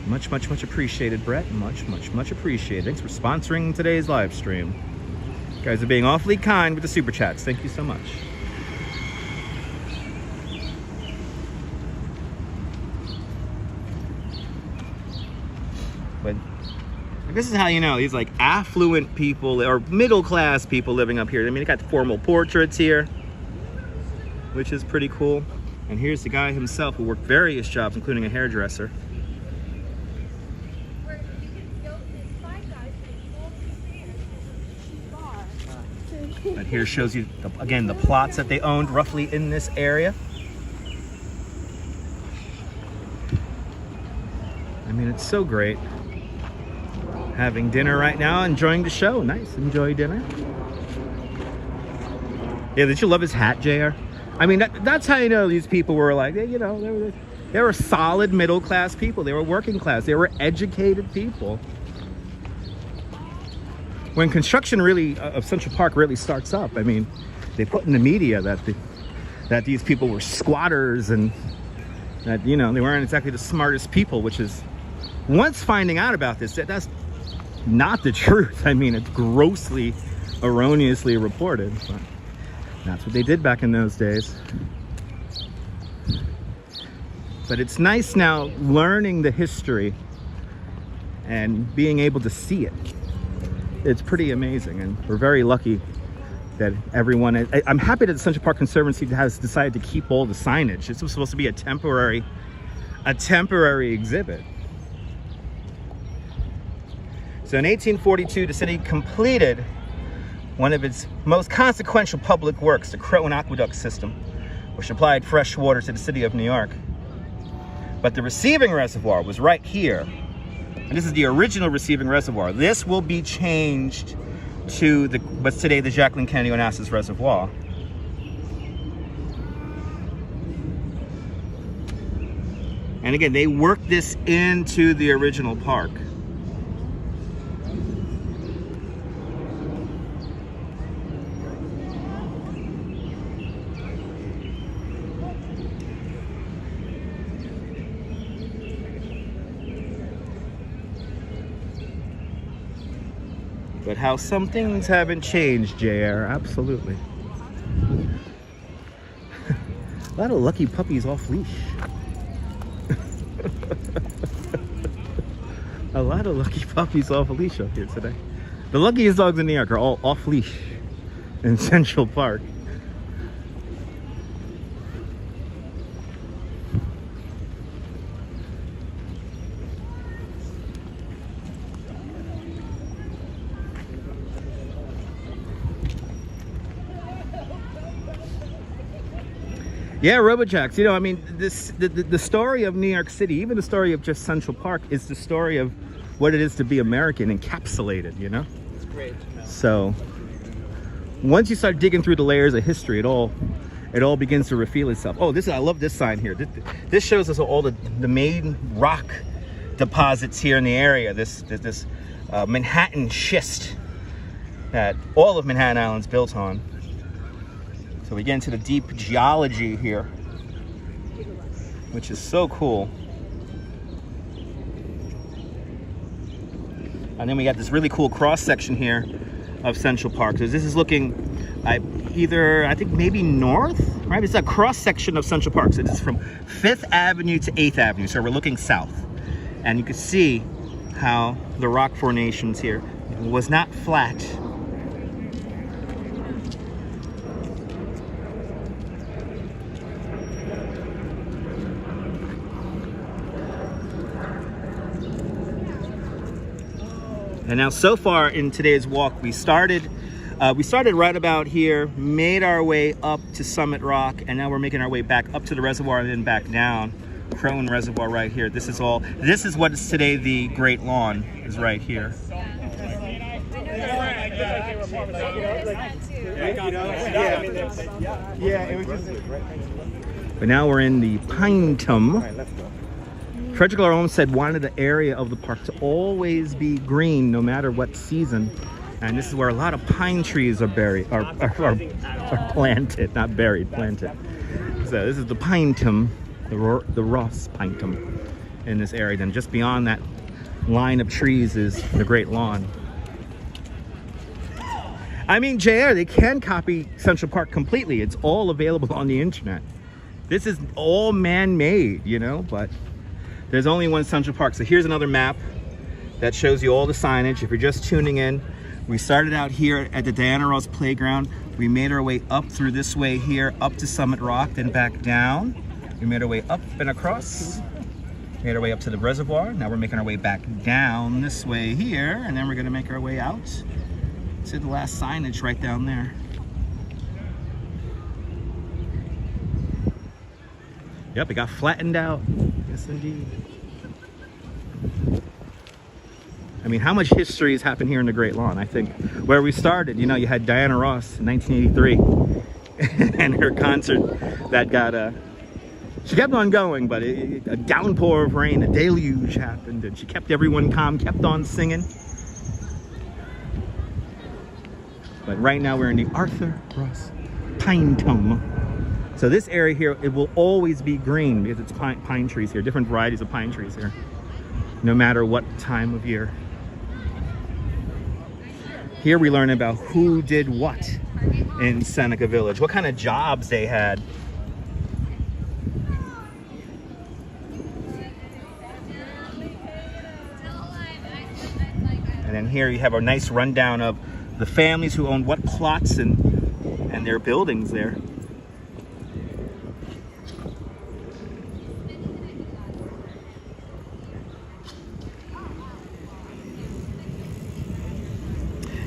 Much, much, much appreciated, Brett. Much, much, much appreciated. Thanks for sponsoring today's live stream. You guys are being awfully kind with the super chats. Thank you so much. But this is how you know these like affluent people or middle class people living up here. I mean, they got formal portraits here, which is pretty cool. And here's the guy himself who worked various jobs, including a hairdresser. But here shows you, again, the plots that they owned roughly in this area. I mean, it's so great. Having dinner right now, enjoying the show. Nice, enjoy dinner. Yeah, did you love his hat, JR? I mean, that's how you know these people were like, you know, they were solid middle class people. They were working class. They were educated people. When construction really of Central Park really starts up, I mean, they put in the media that these people were squatters and that, you know, they weren't exactly the smartest people, which is, once finding out about this, that's not the truth. I mean, it's grossly, erroneously reported, but that's what they did back in those days. But it's nice now learning the history and being able to see it. It's pretty amazing, and we're very lucky that everyone, I'm happy that the Central Park Conservancy has decided to keep all the signage. This was supposed to be a temporary exhibit. So in 1842, the city completed one of its most consequential public works, the Croton Aqueduct System, which supplied fresh water to the city of New York. But the receiving reservoir was right here. And this is the original receiving reservoir. This will be changed to what's today the Jacqueline Kennedy Onassis Reservoir. And again, they worked this into the original park. But how some things haven't changed, JR, absolutely. A lot of lucky puppies off leash. A lot of lucky puppies off a leash up here today. The luckiest dogs in New York are all off leash in Central Park. Yeah, Robojacks, you know, I mean, the story of New York City, even the story of just Central Park, is the story of what it is to be American encapsulated, you know? It's great to know. So once you start digging through the layers of history, it all begins to reveal itself. Oh, I love this sign here. This shows us all the main rock deposits here in the area. This Manhattan schist that all of Manhattan Island's built on. So we get into the deep geology here, which is so cool. And then we got this really cool cross section here of Central Park. So this is looking either, I think maybe north, right? It's a cross section of Central Park. So this is from 5th Avenue to 8th Avenue. So we're looking south. And you can see how the rock formations here was not flat. And now so far in today's walk, we started right about here, made our way up to Summit Rock, and now we're making our way back up to the reservoir and then back down. Crone Reservoir right here. This is what is today the Great Lawn, is right here. But now we're in the Pinetum. Frederick Laurent said wanted the area of the park to always be green no matter what season. And this is where a lot of pine trees are planted, not buried, planted. So this is the Pinetum, the Ross Pinetum in this area. Then just beyond that line of trees is the Great Lawn. I mean, JR, they can copy Central Park completely. It's all available on the internet. This is all man-made, you know, but there's only one Central Park. So here's another map that shows you all the signage. If you're just tuning in, we started out here at the Diana Ross Playground. We made our way up through this way here, up to Summit Rock, then back down. We made our way up and across. Made our way up to the reservoir. Now we're making our way back down this way here, and then we're gonna make our way out to the last signage right down there. Yep, it got flattened out. Yes, indeed. I mean, how much history has happened here in the Great Lawn? I think where we started, you know, you had Diana Ross in 1983 and her concert that got, she kept on going, but a downpour of rain, a deluge happened, and she kept everyone calm, kept on singing. But right now we're in the Arthur Ross Pinetum. So this area here, it will always be green because it's pine trees here, different varieties of pine trees here, no matter what time of year. Here we learn about who did what in Seneca Village, what kind of jobs they had. And then here you have a nice rundown of the families who owned what plots and their buildings there.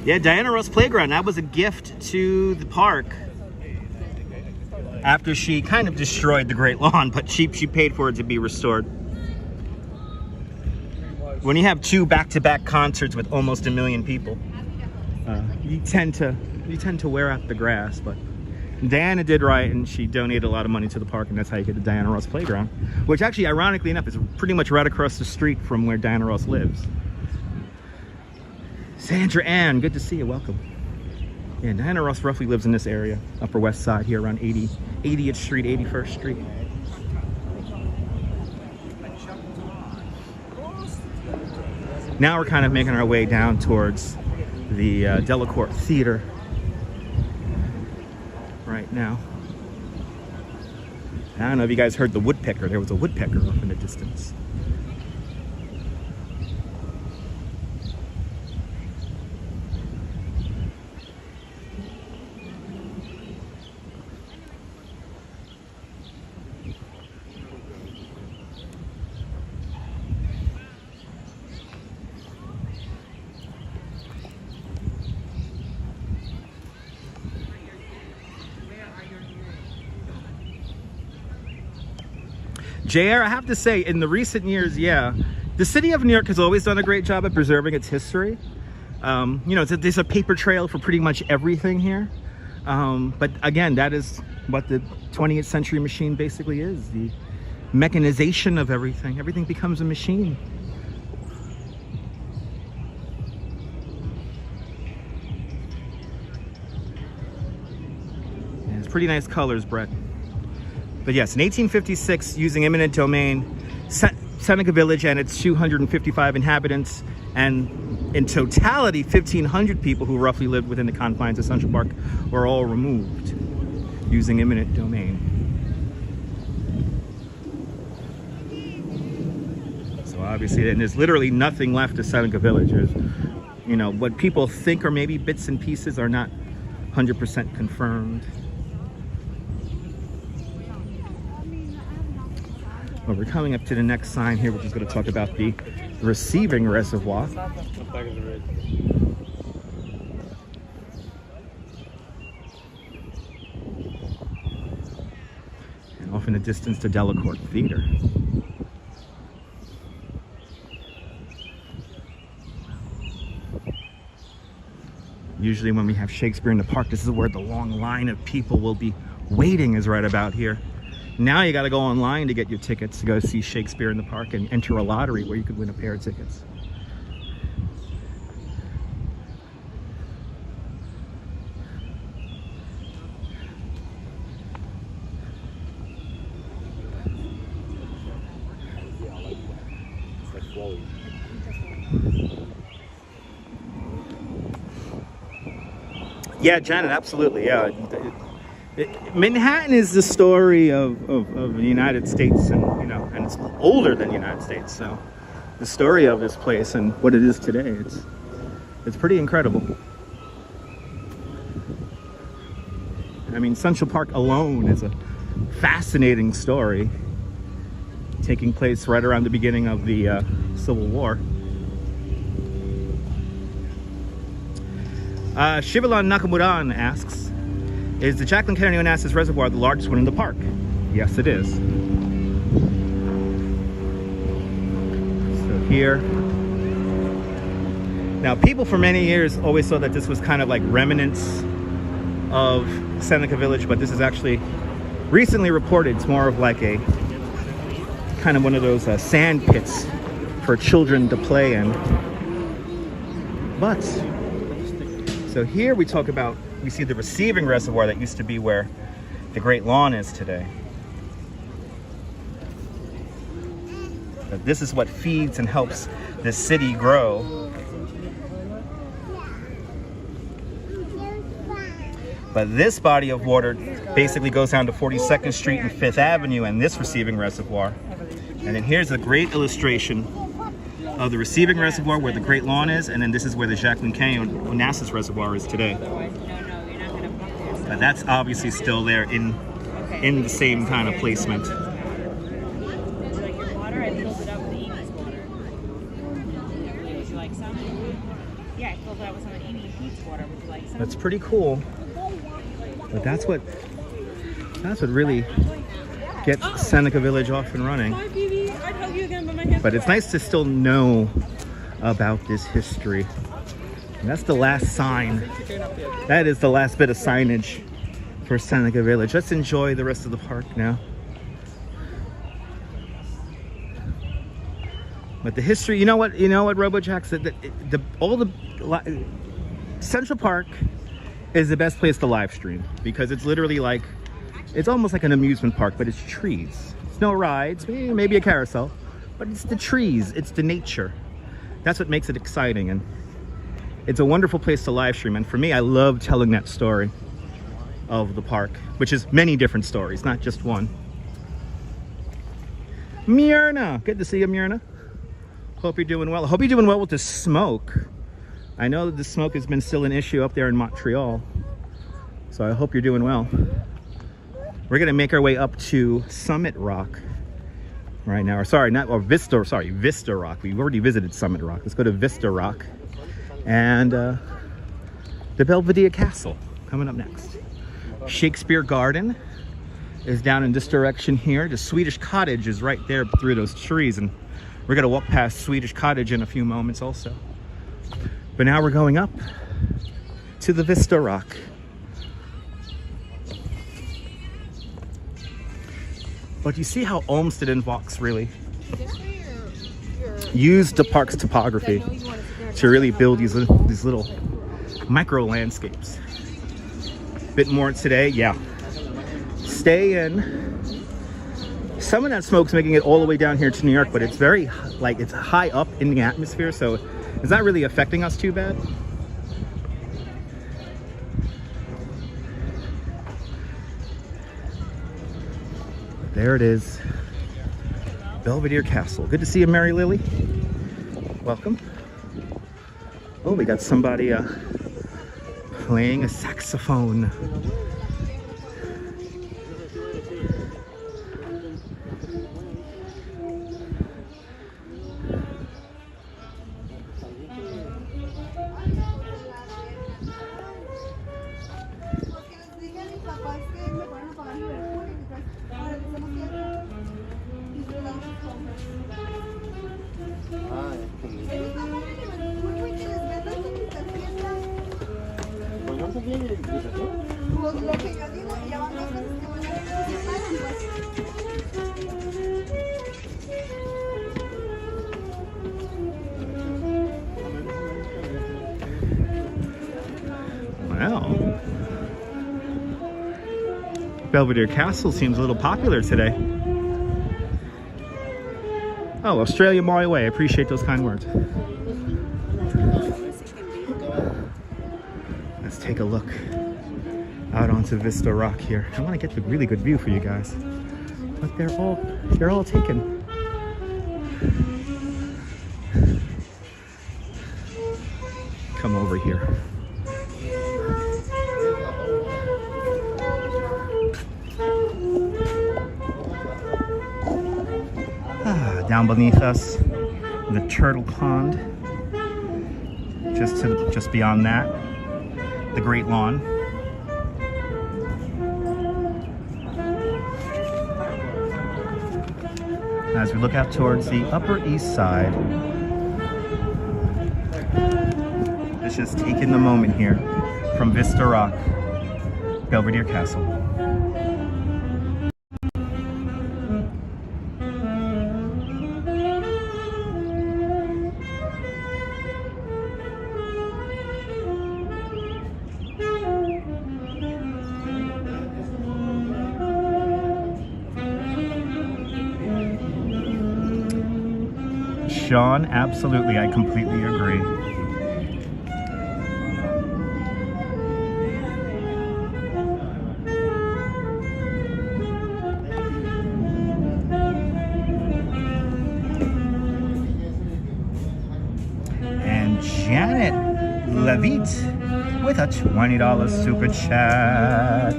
Yeah, Diana Ross Playground, that was a gift to the park after she kind of destroyed the Great Lawn, but she paid for it to be restored. When you have two back-to-back concerts with almost 1 million people, you tend to wear out the grass, but Diana did right, and she donated a lot of money to the park, and that's how you get the Diana Ross Playground, which actually, ironically enough, is pretty much right across the street from where Diana Ross lives. Sandra Ann, good to see you, welcome. Yeah, Diana Ross roughly lives in this area, Upper West Side here around 80th Street, 81st Street. Now we're kind of making our way down towards the Delacorte Theater right now. I don't know if you guys heard the woodpecker. There was a woodpecker off in the distance. JR, I have to say, in the recent years, yeah, The city of New York has always done a great job at preserving its history. You know, there's a paper trail for pretty much everything here. But again, that is what the 20th century machine basically is. The mechanization of everything. Everything becomes a machine. And it's pretty nice colors, Brett. But yes, in 1856, using eminent domain, Seneca Village and its 255 inhabitants, and in totality 1,500 people who roughly lived within the confines of Central Park, were all removed using eminent domain. So obviously, and there's literally nothing left of Seneca Village. There's, you know, what people think are maybe bits and pieces are not 100% confirmed. Well, we're coming up to the next sign here, which is going to talk about the receiving reservoir. And off in the distance to Delacorte Theater. Usually when we have Shakespeare in the park, this is where the long line of people will be waiting, is right about here. Now you got to go online to get your tickets to go see Shakespeare in the park and enter a lottery where you could win a pair of tickets. Yeah, Janet, absolutely. Yeah. Manhattan is the story of the United States, and you know, and it's older than the United States. So the story of this place and what it is today, it's pretty incredible. I mean, Central Park alone is a fascinating story, taking place right around the beginning of the Civil War. Shivalon Nakamuran asks, is the Jacqueline Kennedy Onassis Reservoir the largest one in the park? Yes, it is. So here. Now, people for many years always thought that this was kind of like remnants of Seneca Village, but this is actually recently reported. It's more of like a kind of one of those sand pits for children to play in. But, so here we talk about, we see the receiving reservoir that used to be where the Great Lawn is today. But this is what feeds and helps the city grow. But this body of water basically goes down to 42nd Street and 5th Avenue and this receiving reservoir. And then here's a great illustration of the receiving reservoir where the Great Lawn is, and then this is where the Jacqueline Kennedy Onassis Reservoir is today. But that's obviously still there in the same kind of placement. Like your water, I filled it up with Amy's water. Would you like some? Yeah, I filled it up with some of Amy Pete's water. Would you like some? That's pretty cool. But that's what really gets Seneca Village off and running. Hi, baby. I'd hug you again, but my hands But it's nice to still know about this history. And that's the last sign. That is the last bit of signage for Seneca Village. Let's enjoy the rest of the park now. But the history, you know what, RoboJax, Central Park is the best place to live stream because it's literally like, it's almost like an amusement park, but it's trees. It's no rides, maybe a carousel, but it's the trees, it's the nature. That's what makes it exciting, and it's a wonderful place to live stream. And for me, I love telling that story of the park, which is many different stories, not just one. Myrna, good to see you, Myrna. Hope you're doing well. I hope you're doing well with the smoke. I know that the smoke has been still an issue up there in Montreal, so I hope you're doing well. We're gonna make our way up to Summit Rock right now, Vista Rock. We've already visited Summit Rock. Let's go to Vista Rock and the Belvedere Castle coming up next. Shakespeare Garden is down in this direction here. The Swedish Cottage is right there through those trees, and We're gonna walk past Swedish Cottage in a few moments also. But now we're going up to the Vista Rock. But you see how Olmsted and Vaux really used the park's topography to really build these little micro landscapes. Bit more today, yeah. Stay in. Some of that smoke's making it all the way down here to New York, but it's very, like, it's high up in the atmosphere, so it's not really affecting us too bad. There it is. Belvedere Castle. Good to see you, Mary Lily. Welcome. Oh, we got somebody playing a saxophone. Wow. Belvedere Castle seems a little popular today. Oh, Australia my way. I appreciate those kind words. Let's take a look out onto Vista Rock here. I want to get the really good view for you guys, but they're all taken. Come over here. Down beneath us, the turtle pond. Just beyond that, the Great Lawn. As we look out towards the Upper East Side, let's just take in the moment here from Vista Rock, Belvedere Castle. Sean, absolutely, I completely agree. And Janet Levitt with a $20 super chat.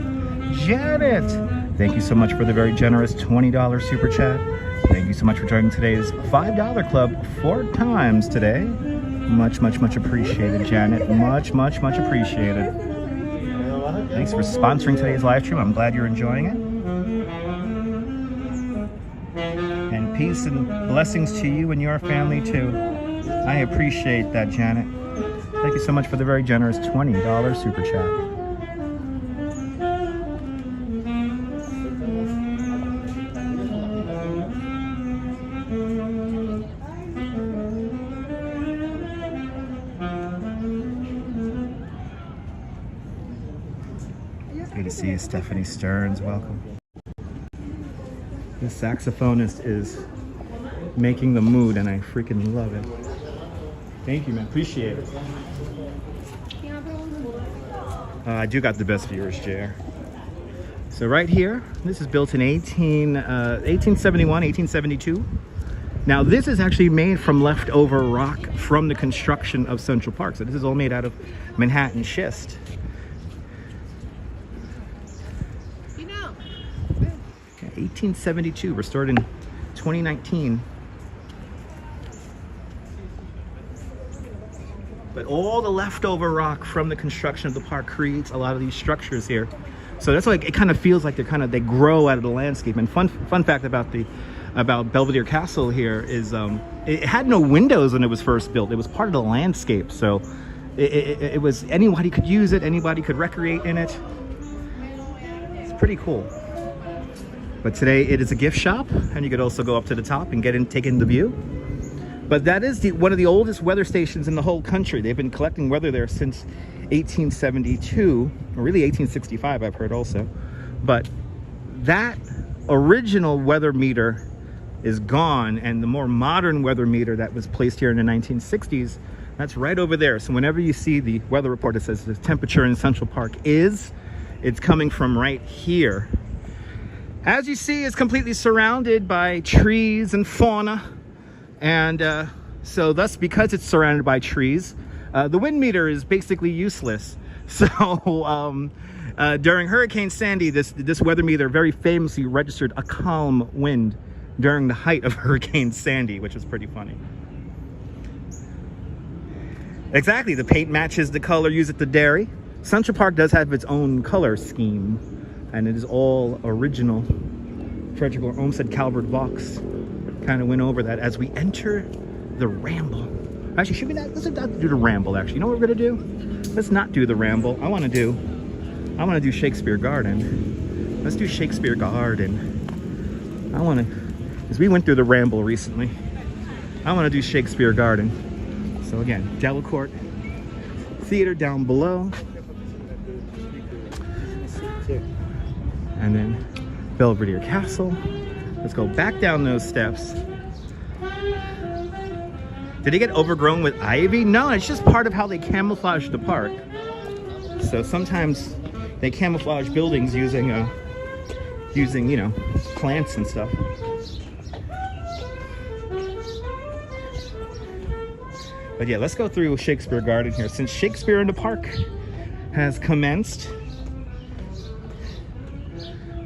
Janet, thank you so much for the very generous $20 super chat. Thank you so much for joining today's $5 club 4 times today. Much, much, much appreciated, Janet. Much, much, much appreciated. Thanks for sponsoring today's live stream. I'm glad you're enjoying it. And peace and blessings to you and your family too. I appreciate that, Janet. Thank you so much for the very generous $20 super chat. Good to see you, Stephanie Stearns. Welcome. This saxophonist is making the mood, and I freaking love it. Thank you, man. Appreciate it. I do got the best viewers, JR. So right here, this is built in 1871, 1872. Now this is actually made from leftover rock from the construction of Central Park. So this is all made out of Manhattan schist. Yeah, 1872, restored in 2019. But all the leftover rock from the construction of the park creates a lot of these structures here. So that's why it kind of feels like they grow out of the landscape. And fun fact about the about Belvedere Castle here is it had no windows when it was first built. It was part of the landscape, so it was, anybody could use it, anybody could recreate in it. It's pretty cool. But today it is a gift shop, and you could also go up to the top and take in the view. But that is one of the oldest weather stations in the whole country. They've been collecting weather there since 1872, or really 1865, I've heard also. But that original weather meter is gone, and the more modern weather meter that was placed here in the 1960s, that's right over there. So whenever you see the weather report that says the temperature in Central Park it's coming from right here. As you see, it's completely surrounded by trees and fauna, and so thus, because it's surrounded by trees, the wind meter is basically useless. So during Hurricane Sandy, this weather meter very famously registered a calm wind during the height of Hurricane Sandy, which was pretty funny. Exactly, the paint matches the color used at the dairy. Central Park does have its own color scheme, and it is all original. Frederick Olmsted Calvert Vaux kind of went over that as we enter the Ramble. Actually, let's not do the Ramble, actually. You know what we're gonna do? Let's not do the Ramble. I wanna do Shakespeare Garden. Let's do Shakespeare Garden. Because we went through the Ramble recently. I wanna do Shakespeare Garden. So again, Delacorte Theater down below. And then Belvedere Castle. Let's go back down those steps. Did it get overgrown with ivy? No, it's just part of how they camouflage the park. So sometimes they camouflage buildings using you know, plants and stuff. But yeah, let's go through Shakespeare Garden here. Since Shakespeare in the Park has commenced,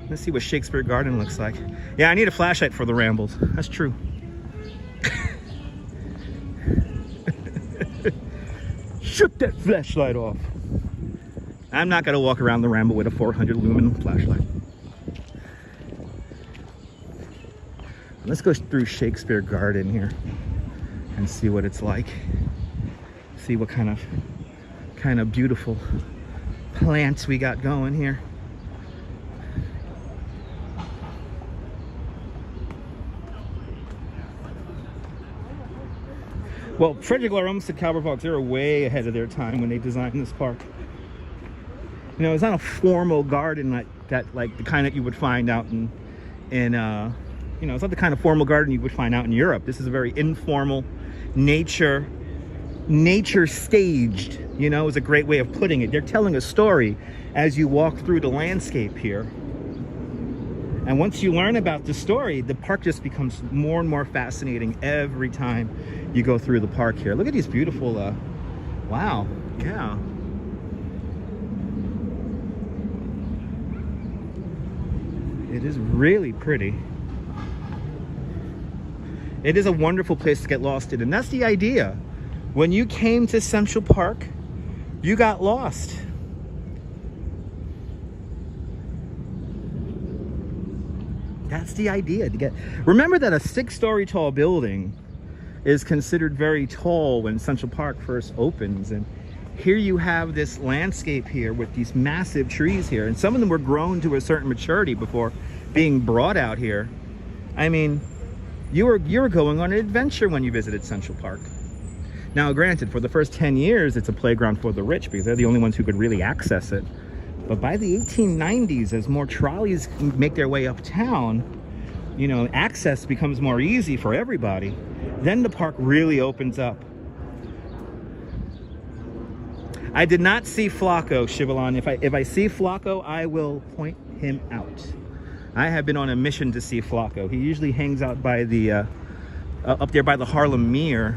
let's see what Shakespeare Garden looks like. Yeah, I need a flashlight for the Rambles. That's true. Shut that flashlight off. I'm not gonna walk around the Ramble with a 400 lumen flashlight. Let's go through Shakespeare Garden here and see what it's like. See what kind of beautiful plants we got going here. Well, Frederick Olmsted Calvert Vaux, they were way ahead of their time when they designed this park. You know, it's not a formal garden like the kind that you would find out in you know, it's not the kind of formal garden you would find out in Europe. This is a very informal, nature staged, you know, is a great way of putting it. They're telling a story as you walk through the landscape here. And once you learn about the story, the park just becomes more and more fascinating every time you go through the park here. Look at these beautiful, wow, yeah. It is really pretty. It is a wonderful place to get lost in, and that's the idea. When you came to Central Park, you got lost. That's the idea. Remember that a 6-story tall building is considered very tall when Central Park first opens, and here you have this landscape here with these massive trees here, and some of them were grown to a certain maturity before being brought out here. I mean, you were going on an adventure when you visited Central Park. Now, granted, for the first 10 years, it's a playground for the rich because they're the only ones who could really access it. But by the 1890s, as more trolleys make their way uptown, you know, access becomes more easy for everybody. Then the park really opens up. I did not see Flacco, Shivalon. If I see Flacco, I will point him out. I have been on a mission to see Flacco. He usually hangs out by the up there by the Harlem Mere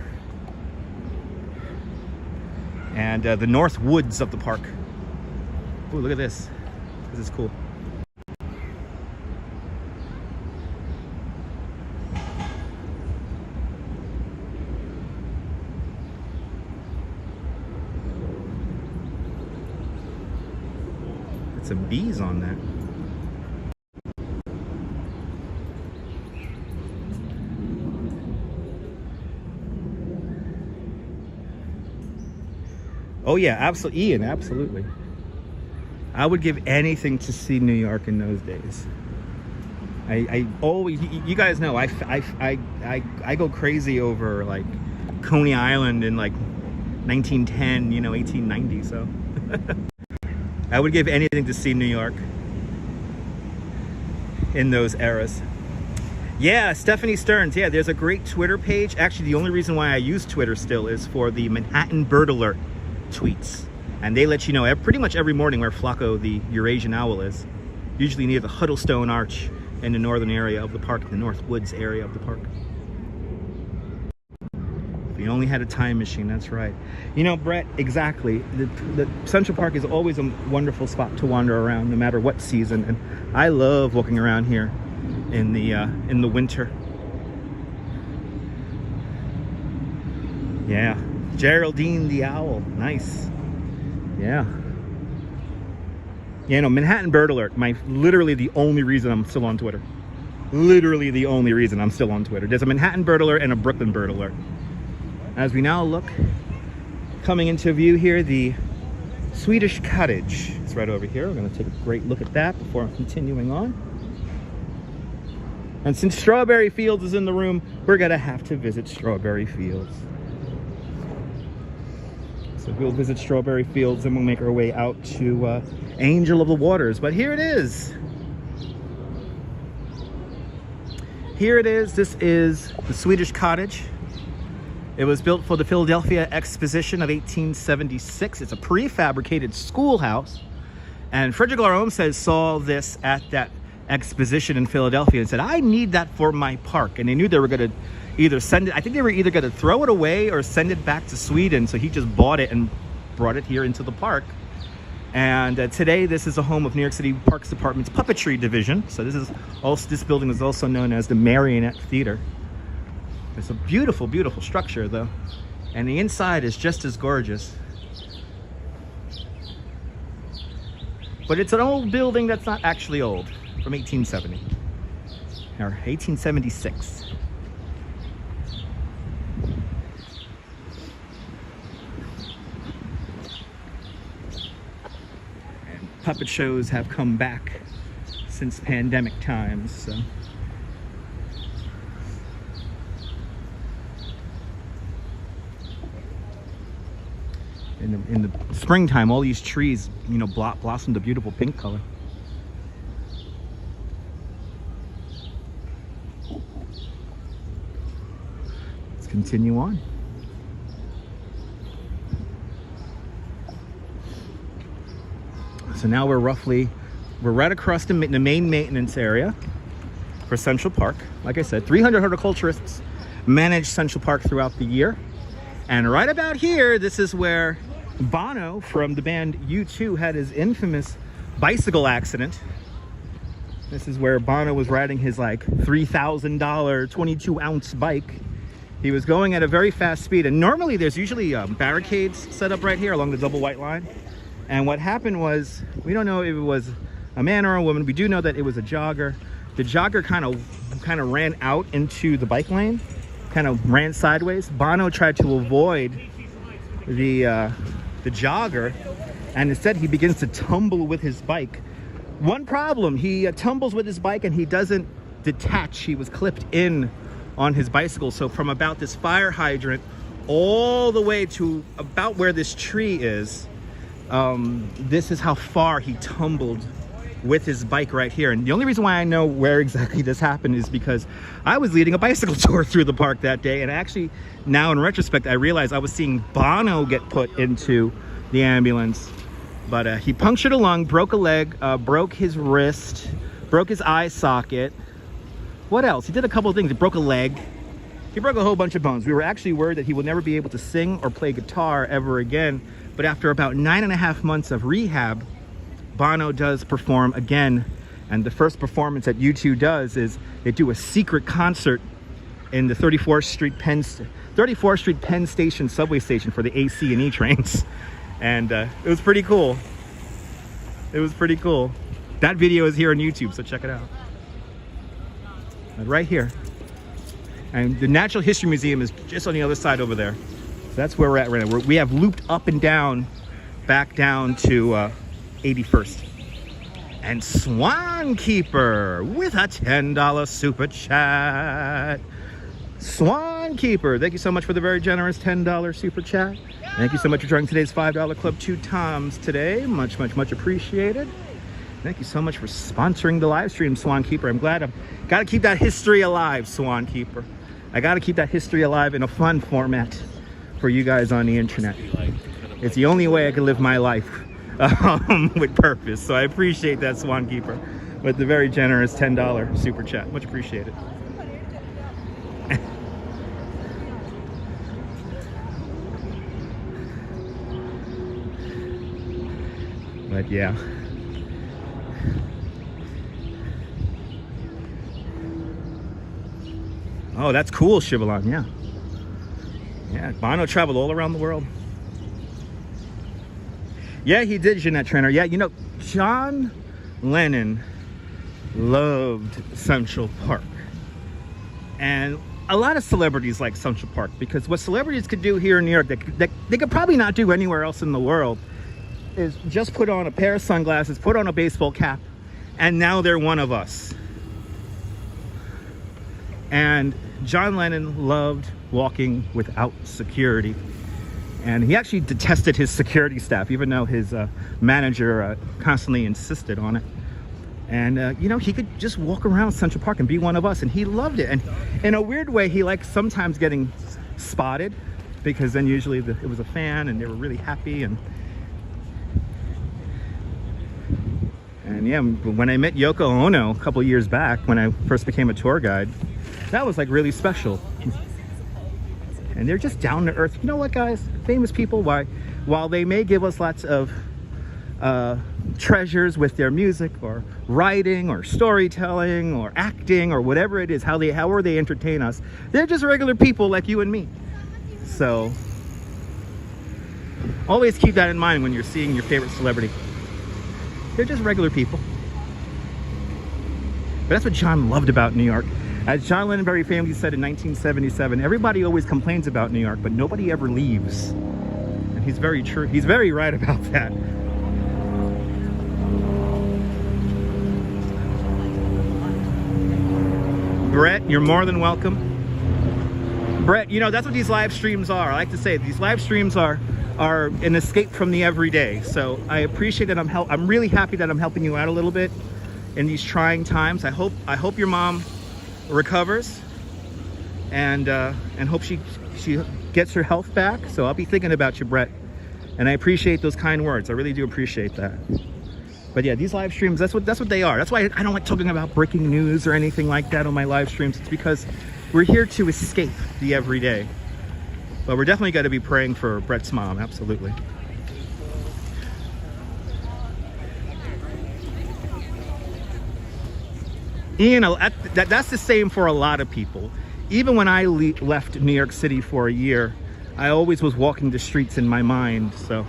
and the north woods of the park. Ooh, look at this. This is cool. Got some bees on that. Oh yeah, absolutely, Ian, absolutely. I would give anything to see New York in those days. I always, you guys know, I go crazy over like Coney Island in like 1910, you know, 1890. So I would give anything to see New York in those eras. Yeah, Stephanie Stearns. Yeah, there's a great Twitter page. Actually, the only reason why I use Twitter still is for the Manhattan Bird Alert tweets. And they let you know pretty much every morning where Flacco, the Eurasian owl, is. Usually near the Huddlestone Arch in the northern area of the park, the North Woods area of the park. If we only had a time machine, that's right. You know, Brett, exactly. The Central Park is always a wonderful spot to wander around, no matter what season. And I love walking around here in the winter. Yeah, Geraldine the owl, nice. Yeah. You know, Manhattan Bird Alert, literally the only reason I'm still on Twitter. Literally the only reason I'm still on Twitter. There's a Manhattan Bird Alert and a Brooklyn Bird Alert. As we now look, coming into view here, the Swedish Cottage. It's right over here. We're going to take a great look at that before continuing on. And since Strawberry Fields is in the room, we're going to have to visit Strawberry Fields. So we'll visit Strawberry Fields and we'll make our way out to Angel of the Waters. But here it is. Here it is. This is the Swedish Cottage. It was built for the Philadelphia Exposition of 1876. It's a prefabricated schoolhouse. And Frederick Lahr Olmsted saw this at that exposition in Philadelphia and said, I need that for my park. And they knew they were going to either send it, I think they were either going to throw it away or send it back to Sweden. So he just bought it and brought it here into the park. And today this is a home of New York City Parks Department's puppetry division. So this building is also known as the Marionette Theater. It's a beautiful, beautiful structure though. And the inside is just as gorgeous. But it's an old building that's not actually old, from 1870 or 1876. And puppet shows have come back since pandemic times, so. In the springtime, all these trees, you know, blossomed a beautiful pink color. Let's continue on. So now we're right across the main maintenance area for Central Park. Like I said, 300 horticulturists manage Central Park throughout the year. And right about here, this is where Bono from the band U2 had his infamous bicycle accident. This is where Bono was riding his like $3,000 22-ounce bike. He was going at a very fast speed, and normally there's usually barricades set up right here along the double white line. And what happened was, we don't know if it was a man or a woman. We do know that it was a jogger. The jogger kind of ran out into the bike lane, kind of ran sideways. Bono tried to avoid the jogger, and instead he begins to tumble with his bike. One problem, he tumbles with his bike and he doesn't detach. He was clipped in on his bicycle. So from about this fire hydrant all the way to about where this tree is, this is how far he tumbled with his bike right here. And the only reason why I know where exactly this happened is because I was leading a bicycle tour through the park that day, and actually now in retrospect I realized I was seeing Bono get put into the ambulance. But he punctured a lung, broke a leg, broke his wrist, broke his eye socket. What else? He did a couple of things. He broke a leg. He broke a whole bunch of bones. We were actually worried that he would never be able to sing or play guitar ever again. But after about 9.5 months of rehab, Bono does perform again. And the first performance that U2 does is they do a secret concert in the 34th Street Penn Station subway station for the AC and E trains. And it was pretty cool. It was pretty cool. That video is here on YouTube, so check it out. Right here. And the Natural History Museum is just on the other side over there. So that's where we're at right now. We have looped up and down back down to 81st. And Swan Keeper with a $10 super chat. Swan Keeper, thank you so much for the very generous $10 super chat. Thank you so much for joining today's $5 club 2 times today. Much, much, much appreciated. Thank you so much for sponsoring the live stream, Swan Keeper. I'm glad I've got to keep that history alive, Swan Keeper. I got to keep that history alive in a fun format for you guys on the internet. It's the only way I can live my life with purpose. So I appreciate that, Swan Keeper, with the very generous $10 super chat. Much appreciated. But yeah. Oh, that's cool, Shivalon, yeah. Yeah, Bono traveled all around the world. Yeah, he did, Jeanette Trainer. Yeah, you know, John Lennon loved Central Park. And a lot of celebrities like Central Park because what celebrities could do here in New York, they could probably not do anywhere else in the world, is just put on a pair of sunglasses, put on a baseball cap, and now they're one of us. And John Lennon loved walking without security. And he actually detested his security staff, even though his manager constantly insisted on it. And, you know, he could just walk around Central Park and be one of us. And he loved it. And in a weird way, he liked sometimes getting spotted, because then usually it was a fan and they were really happy. And yeah, when I met Yoko Ono a couple years back, when I first became a tour guide, that was like really special. And they're just down to earth. You know what, guys? Famous people, while they may give us lots of treasures with their music or writing or storytelling or acting or whatever it is, however they entertain us, they're just regular people like you and me. So always keep that in mind when you're seeing your favorite celebrity. They're just regular people. But that's what John loved about New York. As John Lennon very famously said in 1977, everybody always complains about New York, but nobody ever leaves. And he's very true. He's very right about that. Brett, you're more than welcome. Brett, you know, that's what these live streams are. I like to say these live streams are an escape from the everyday. So I appreciate that I'm really happy that I'm helping you out a little bit in these trying times. I hope your mom recovers and hope she gets her health back. So I'll be thinking about you, Brett, and I appreciate those kind words. I really do appreciate that. But yeah, these live streams, that's what they are. That's why I don't like talking about breaking news or anything like that on my live streams. It's because we're here to escape the everyday. But we're definitely got to be praying for Brett's mom, absolutely. You know, that's the same for a lot of people. Even when I left New York City for a year, I always was walking the streets in my mind, so.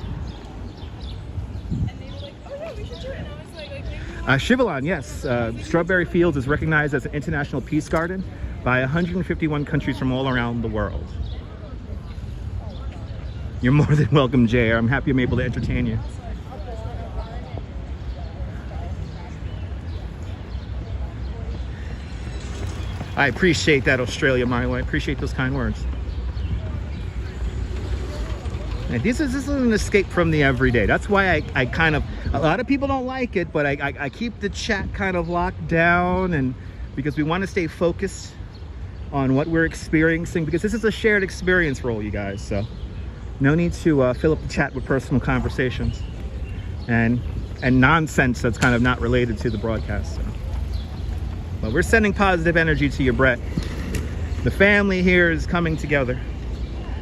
And they were like, oh yeah, we should do it. And I was like maybe Shivalon, yes. Strawberry Fields is recognized as an international peace garden by 151 countries from all around the world. You're more than welcome, JR. I'm happy I'm able to entertain you. I appreciate that, Australia, Milo. I appreciate those kind words. And this is an escape from the everyday. That's why I kind of, a lot of people don't like it, but I keep the chat kind of locked down, and because we want to stay focused on what we're experiencing, because this is a shared experience for all you guys. So no need to fill up the chat with personal conversations and nonsense that's kind of not related to the broadcast. So. But we're sending positive energy to you, Brett. The family here is coming together.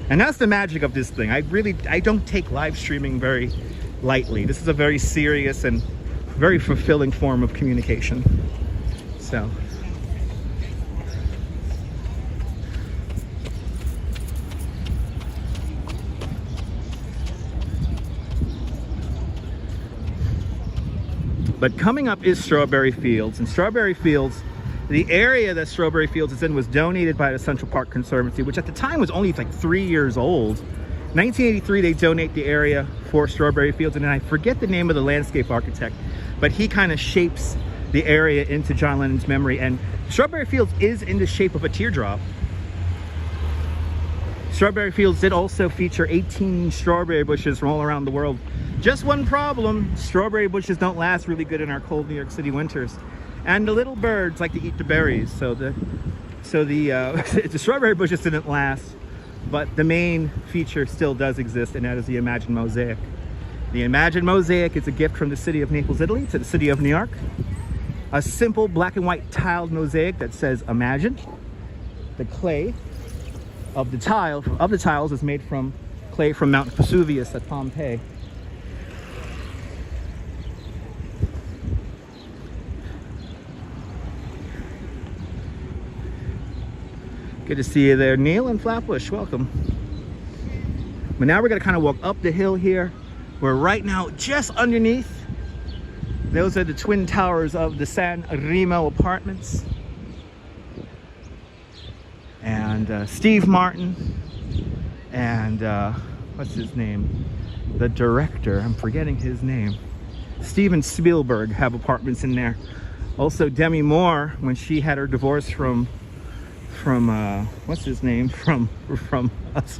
And that's the magic of this thing. I don't take live streaming very lightly. This is a very serious and very fulfilling form of communication. So. But coming up is Strawberry Fields, and Strawberry Fields, the area that Strawberry Fields is in was donated by the Central Park Conservancy, which at the time was only like 3 years old. 1983, they donate the area for strawberry fields, and I forget the name of the landscape architect, but he kind of shapes the area into John Lennon's memory. And Strawberry Fields is in the shape of a teardrop. Strawberry Fields did also feature 18 strawberry bushes from all around the world. Just one problem: strawberry bushes don't last really good in our cold New York City winters, and the little birds like to eat the berries. So the strawberry bushes didn't last, but the main feature still does exist, and that is the Imagine Mosaic. The Imagine Mosaic is a gift from the city of Naples, Italy to the city of New York. A simple black and white tiled mosaic that says Imagine. The clay of the tiles is made from clay from Mount Vesuvius at Pompeii. Good to see you there, Neil and Flatbush. Welcome. But now we're going to kind of walk up the hill here. We're right now just underneath. Those are the twin towers of the San Remo apartments. And Steve Martin and what's his name? The director, I'm forgetting his name. Steven Spielberg have apartments in there. Also Demi Moore, when she had her divorce from what's his name from us.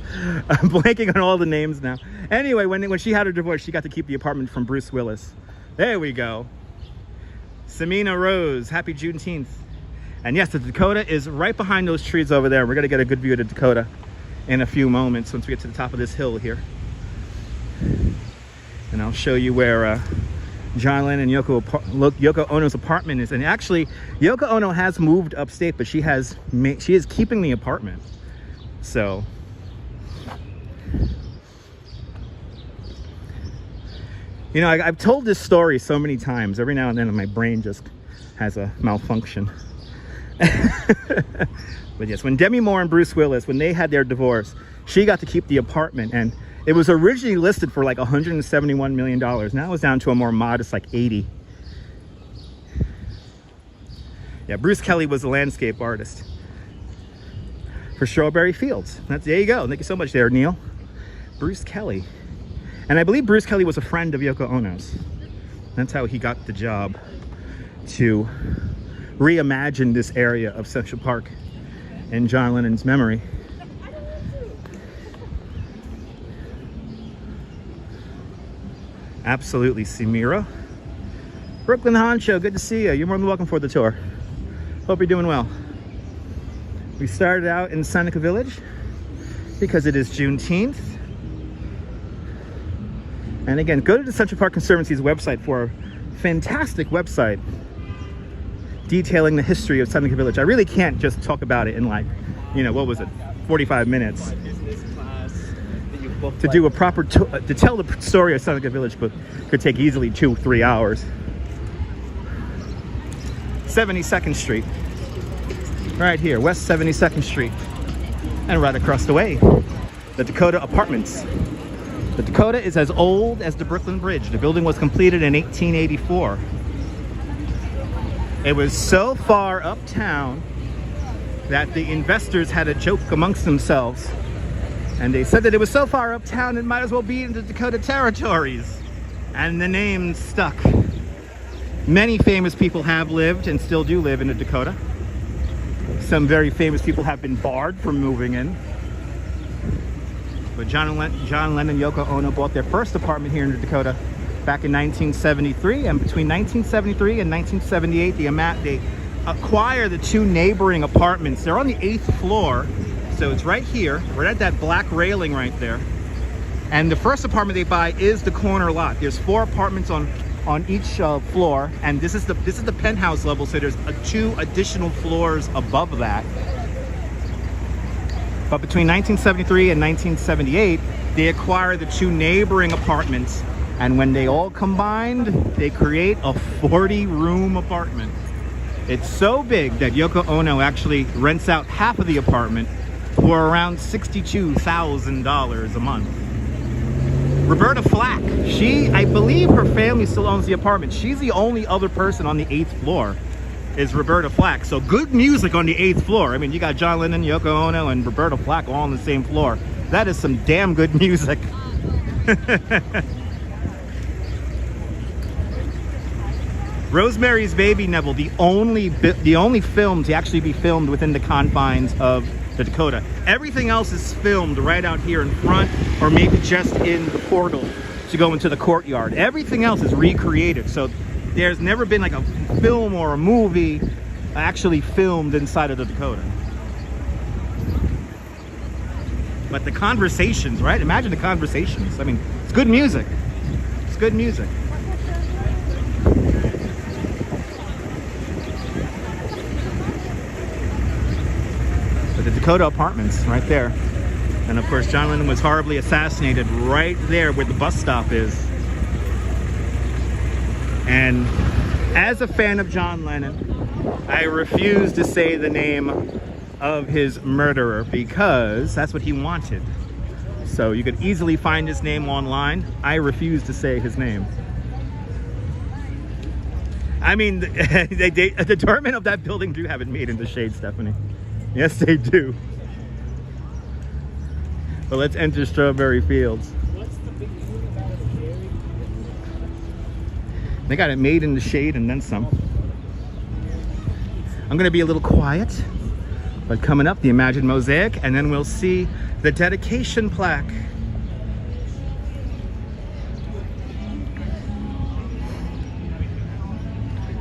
I'm blanking on all the names now. Anyway, when she had her divorce, she got to keep the apartment from Bruce Willis. There we go. Samina Rose, happy Juneteenth. And yes, the Dakota is right behind those trees over there. We're gonna get a good view of the Dakota in a few moments once we get to the top of this hill here. And I'll show you where John Lennon and Yoko Ono's apartment is. And actually, Yoko Ono has moved upstate, but she is keeping the apartment. So you know, I've told this story so many times. Every now and then my brain just has a malfunction. But yes, when Demi Moore and Bruce Willis, when they had their divorce, she got to keep the apartment, and it was originally listed for like $171 million. Now it's down to a more modest like 80. Yeah, Bruce Kelly was a landscape artist for Strawberry Fields. There you go. Thank you so much there, Neil. Bruce Kelly. And I believe Bruce Kelly was a friend of Yoko Ono's. That's how he got the job to reimagine this area of Central Park in John Lennon's memory. Absolutely, Samira. Brooklyn Honcho, good to see you. You're more than welcome for the tour. Hope you're doing well. We started out in Seneca Village because it is Juneteenth. And again, go to the Central Park Conservancy's website for a fantastic website detailing the history of Seneca Village. I really can't just talk about it in like, you know, what was it, 45 minutes. To do a proper to tell the story of Seneca Village could take easily 2-3 hours. 72nd Street. Right here, West 72nd Street. And right across the way, the Dakota Apartments. The Dakota is as old as the Brooklyn Bridge. The building was completed in 1884. It was so far uptown that the investors had a joke amongst themselves. And they said that it was so far uptown it might as well be in the Dakota territories. And the name stuck. Many famous people have lived and still do live in the Dakota. Some very famous people have been barred from moving in. But John Lennon and Yoko Ono bought their first apartment here in the Dakota back in 1973, and between 1973 and 1978, they acquire the two neighboring apartments. They're on the 8th floor, so it's right here. We're at that black railing right there. And the first apartment they buy is the corner lot. There's 4 apartments on each floor, and this is the penthouse level, so there's 2 additional floors above that. But between 1973 and 1978, they acquire the 2 neighboring apartments, and when they all combined, they create a 40-room apartment. It's so big that Yoko Ono actually rents out half of the apartment for around $62,000 a month. Roberta Flack, I believe her family still owns the apartment. She's the only other person on the 8th floor, is Roberta Flack. So good music on the 8th floor. I mean, you got John Lennon, Yoko Ono, and Roberta Flack all on the same floor. That is some damn good music. Rosemary's Baby, Neville, the only film to actually be filmed within the confines of the Dakota. Everything else is filmed right out here in front, or maybe just in the portal to go into the courtyard. Everything else is recreated. So there's never been like a film or a movie actually filmed inside of the Dakota. But the conversations, right? Imagine the conversations. I mean, it's good music. It's good music. The Dakota Apartments right there. And of course John Lennon was horribly assassinated right there where the bus stop is. And as a fan of John Lennon, I refuse to say the name of his murderer because that's what he wanted. So you could easily find his name online. I refuse to say his name. I mean, the doorman of that building do have it made in the shade, Stephanie. Yes, they do. But let's enter Strawberry Fields. What's the big deal about it, Jerry? They got it made in the shade and then some. I'm gonna be a little quiet, but coming up, the Imagine Mosaic, and then we'll see the dedication plaque.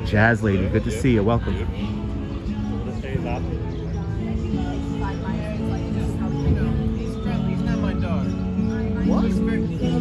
Jazz lady, good to see you. Welcome. He's not my dog. What? He's very friendly.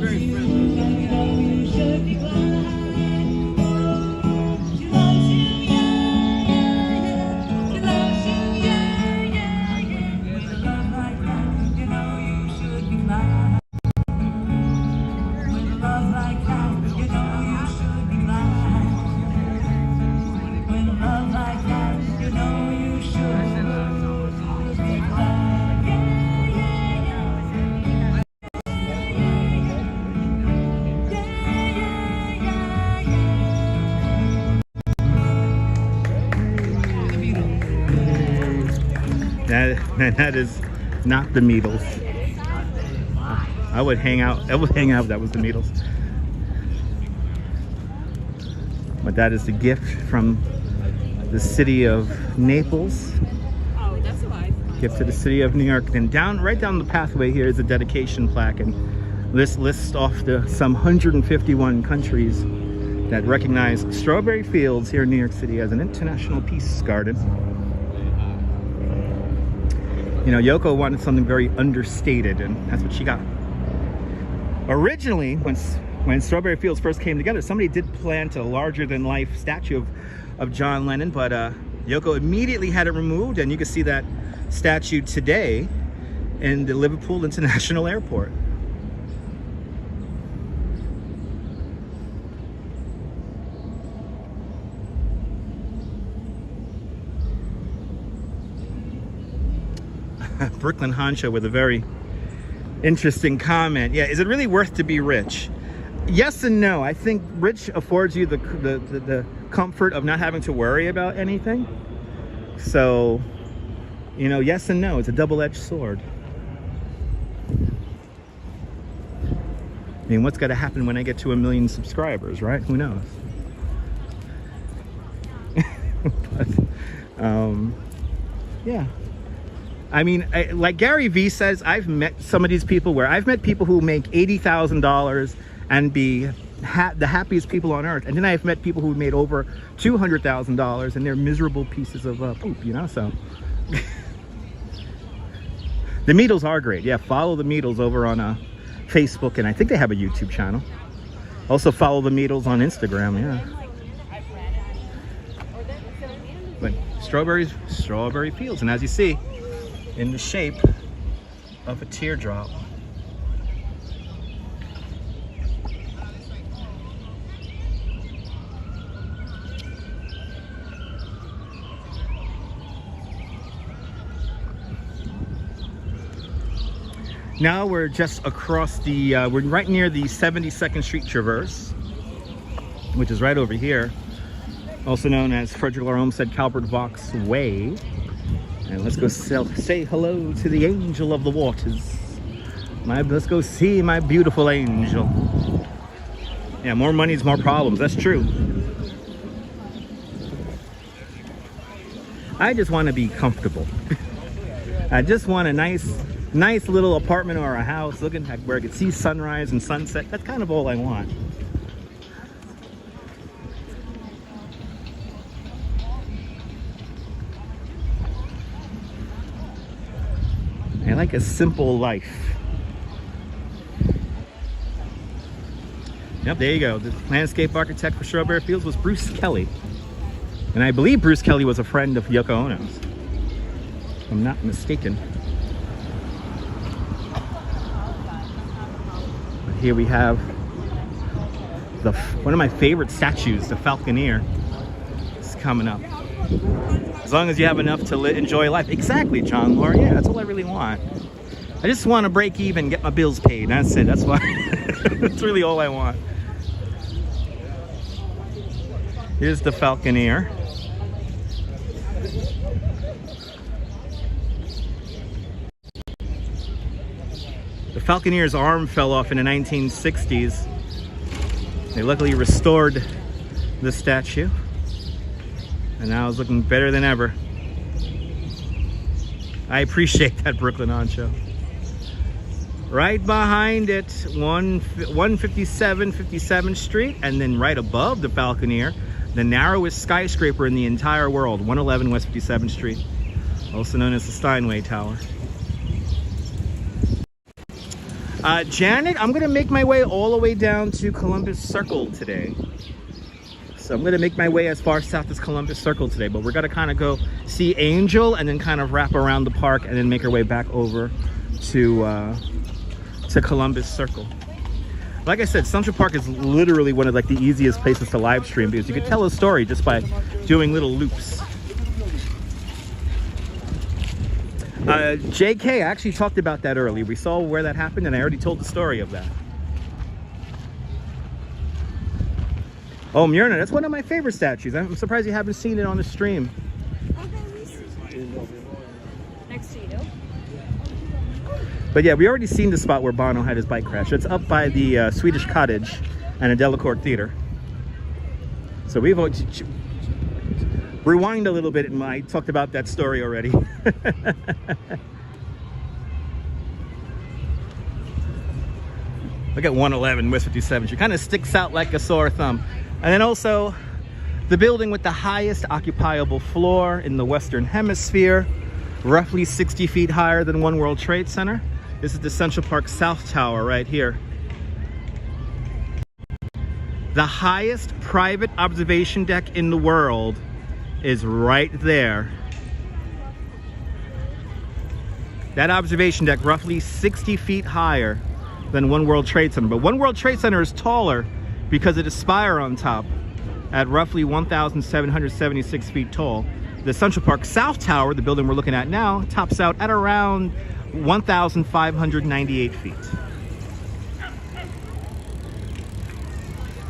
That is not the Meadows. I would hang out if that was the Meadows. But that is the gift from the city of Naples. Oh, that's alive. Gift to the city of New York. And right down the pathway here is a dedication plaque, and this lists off some 151 countries that recognize Strawberry Fields here in New York City as an international peace garden. You know, Yoko wanted something very understated, and that's what she got. Originally, when Strawberry Fields first came together, somebody did plant a larger-than-life statue of John Lennon, but Yoko immediately had it removed, and you can see that statue today in the Liverpool International Airport. Brooklyn Honcho with a very interesting comment. Yeah, is it really worth to be rich? Yes and no. I think rich affords you the comfort of not having to worry about anything. So, you know, yes and no. It's a double-edged sword. I mean, what's got to happen when I get to 1 million subscribers, right? Who knows? But, yeah. I mean, like Gary Vee says, I've met some of these people where I've met people who make $80,000 and be the happiest people on earth. And then I've met people who made over $200,000 and they're miserable pieces of poop, you know? So the Meadows are great. Yeah, follow the Meadows over on Facebook, and I think they have a YouTube channel. Also follow the Meadows on Instagram, yeah. But Strawberry Fields, and as you see, in the shape of a teardrop. Now we're just across the, we're right near the 72nd Street Traverse, which is right over here, also known as Frederick Lahr Olmsted Calvert Vaux Way. And let's go say hello to the angel of the waters. Let's go see my beautiful angel. Yeah, more money is more problems. That's true. I just want to be comfortable. I just want a nice little apartment or a house looking at where I could see sunrise and sunset. That's kind of all I want. I like a simple life. Yep, there you go. The landscape architect for Strawberry Fields was Bruce Kelly. And I believe Bruce Kelly was a friend of Yoko Ono's, if I'm not mistaken. But here we have one of my favorite statues, the Falconeer. It's coming up. As long as you have enough to enjoy life. Exactly, John Laura. Yeah, that's all I really want. I just want to break even, get my bills paid. That's it. That's why. That's really all I want. Here's the Falconeer. The Falconeer's arm fell off in the 1960s. They luckily restored the statue. And now it's looking better than ever. I appreciate that, Brooklyn On Show. Right behind it, 157 57th Street, and then right above the Falconeer, the narrowest skyscraper in the entire world, 111 West 57th Street, also known as the Steinway Tower. Janet, I'm gonna make my way all the way down to Columbus Circle today. So I'm gonna make my way as far south as Columbus Circle today, but we're gonna kind of go see Angel and then kind of wrap around the park and then make our way back over to Columbus Circle. Like I said, Central Park is literally one of like the easiest places to live stream because you can tell a story just by doing little loops. JK, I actually talked about that earlier. We saw where that happened and I already told the story of that. Oh, Myrna, that's one of my favorite statues. I'm surprised you haven't seen it on the stream. Next to you. But yeah, we already seen the spot where Bono had his bike crash. It's up by the Swedish Cottage and a Delacorte Theater. So we've rewind a little bit and I talked about that story already. Look at 111 West 57th Street. Kind of sticks out like a sore thumb. And then also the building with the highest occupiable floor in the Western Hemisphere, roughly 60 feet higher than One World Trade Center. This is the Central Park South Tower right here. The highest private observation deck in the world is right there. That observation deck roughly 60 feet higher than One World Trade Center. But One World Trade Center is taller because of the spire on top at roughly 1,776 feet tall. The Central Park South Tower, the building we're looking at now, tops out at around 1,598 feet.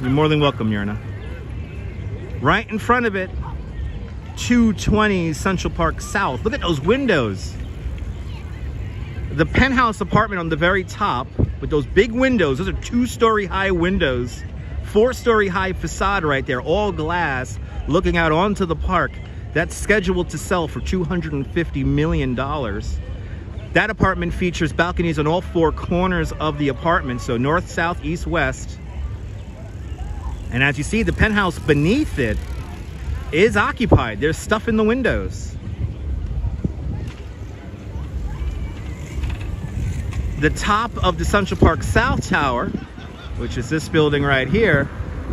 You're more than welcome, Myrna. Right in front of it, 220 Central Park South. Look at those windows. The penthouse apartment on the very top with those big windows, those are 2-story high windows, 4-story high facade right there, all glass, looking out onto the park. That's scheduled to sell for $250 million. That apartment features balconies on all 4 corners of the apartment, so north, south, east, west. And as you see, the penthouse beneath it is occupied. There's stuff in the windows. The top of the Central Park South Tower, which is this building right here,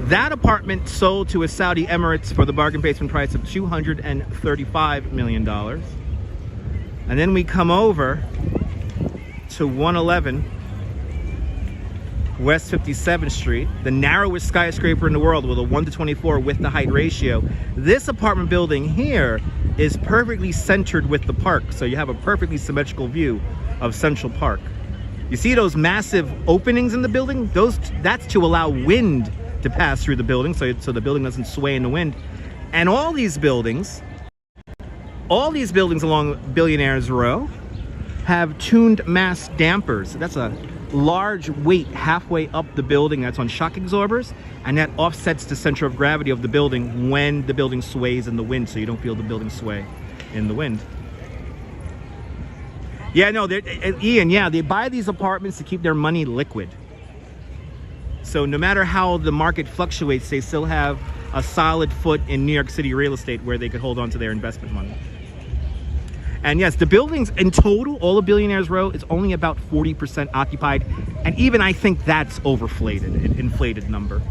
that apartment sold to a Saudi Emirates for the bargain basement price of $235 million. And then we come over to 111 West 57th Street, the narrowest skyscraper in the world with a 1:24 width to height ratio. This apartment building here is perfectly centered with the park, so you have a perfectly symmetrical view of Central Park. You see those massive openings in the building? That's to allow wind to pass through the building, so the building doesn't sway in the wind. And all these buildings along Billionaire's Row have tuned mass dampers. That's a large weight halfway up the building that's on shock absorbers, and that offsets the center of gravity of the building when the building sways in the wind, so you don't feel the building sway in the wind. Yeah, no, Ian, yeah, they buy these apartments to keep their money liquid. So no matter how the market fluctuates, they still have a solid foot in New York City real estate where they could hold on to their investment money. And yes, the buildings in total, all of Billionaires Row, is only about 40% occupied. And even I think that's overflated, an inflated number.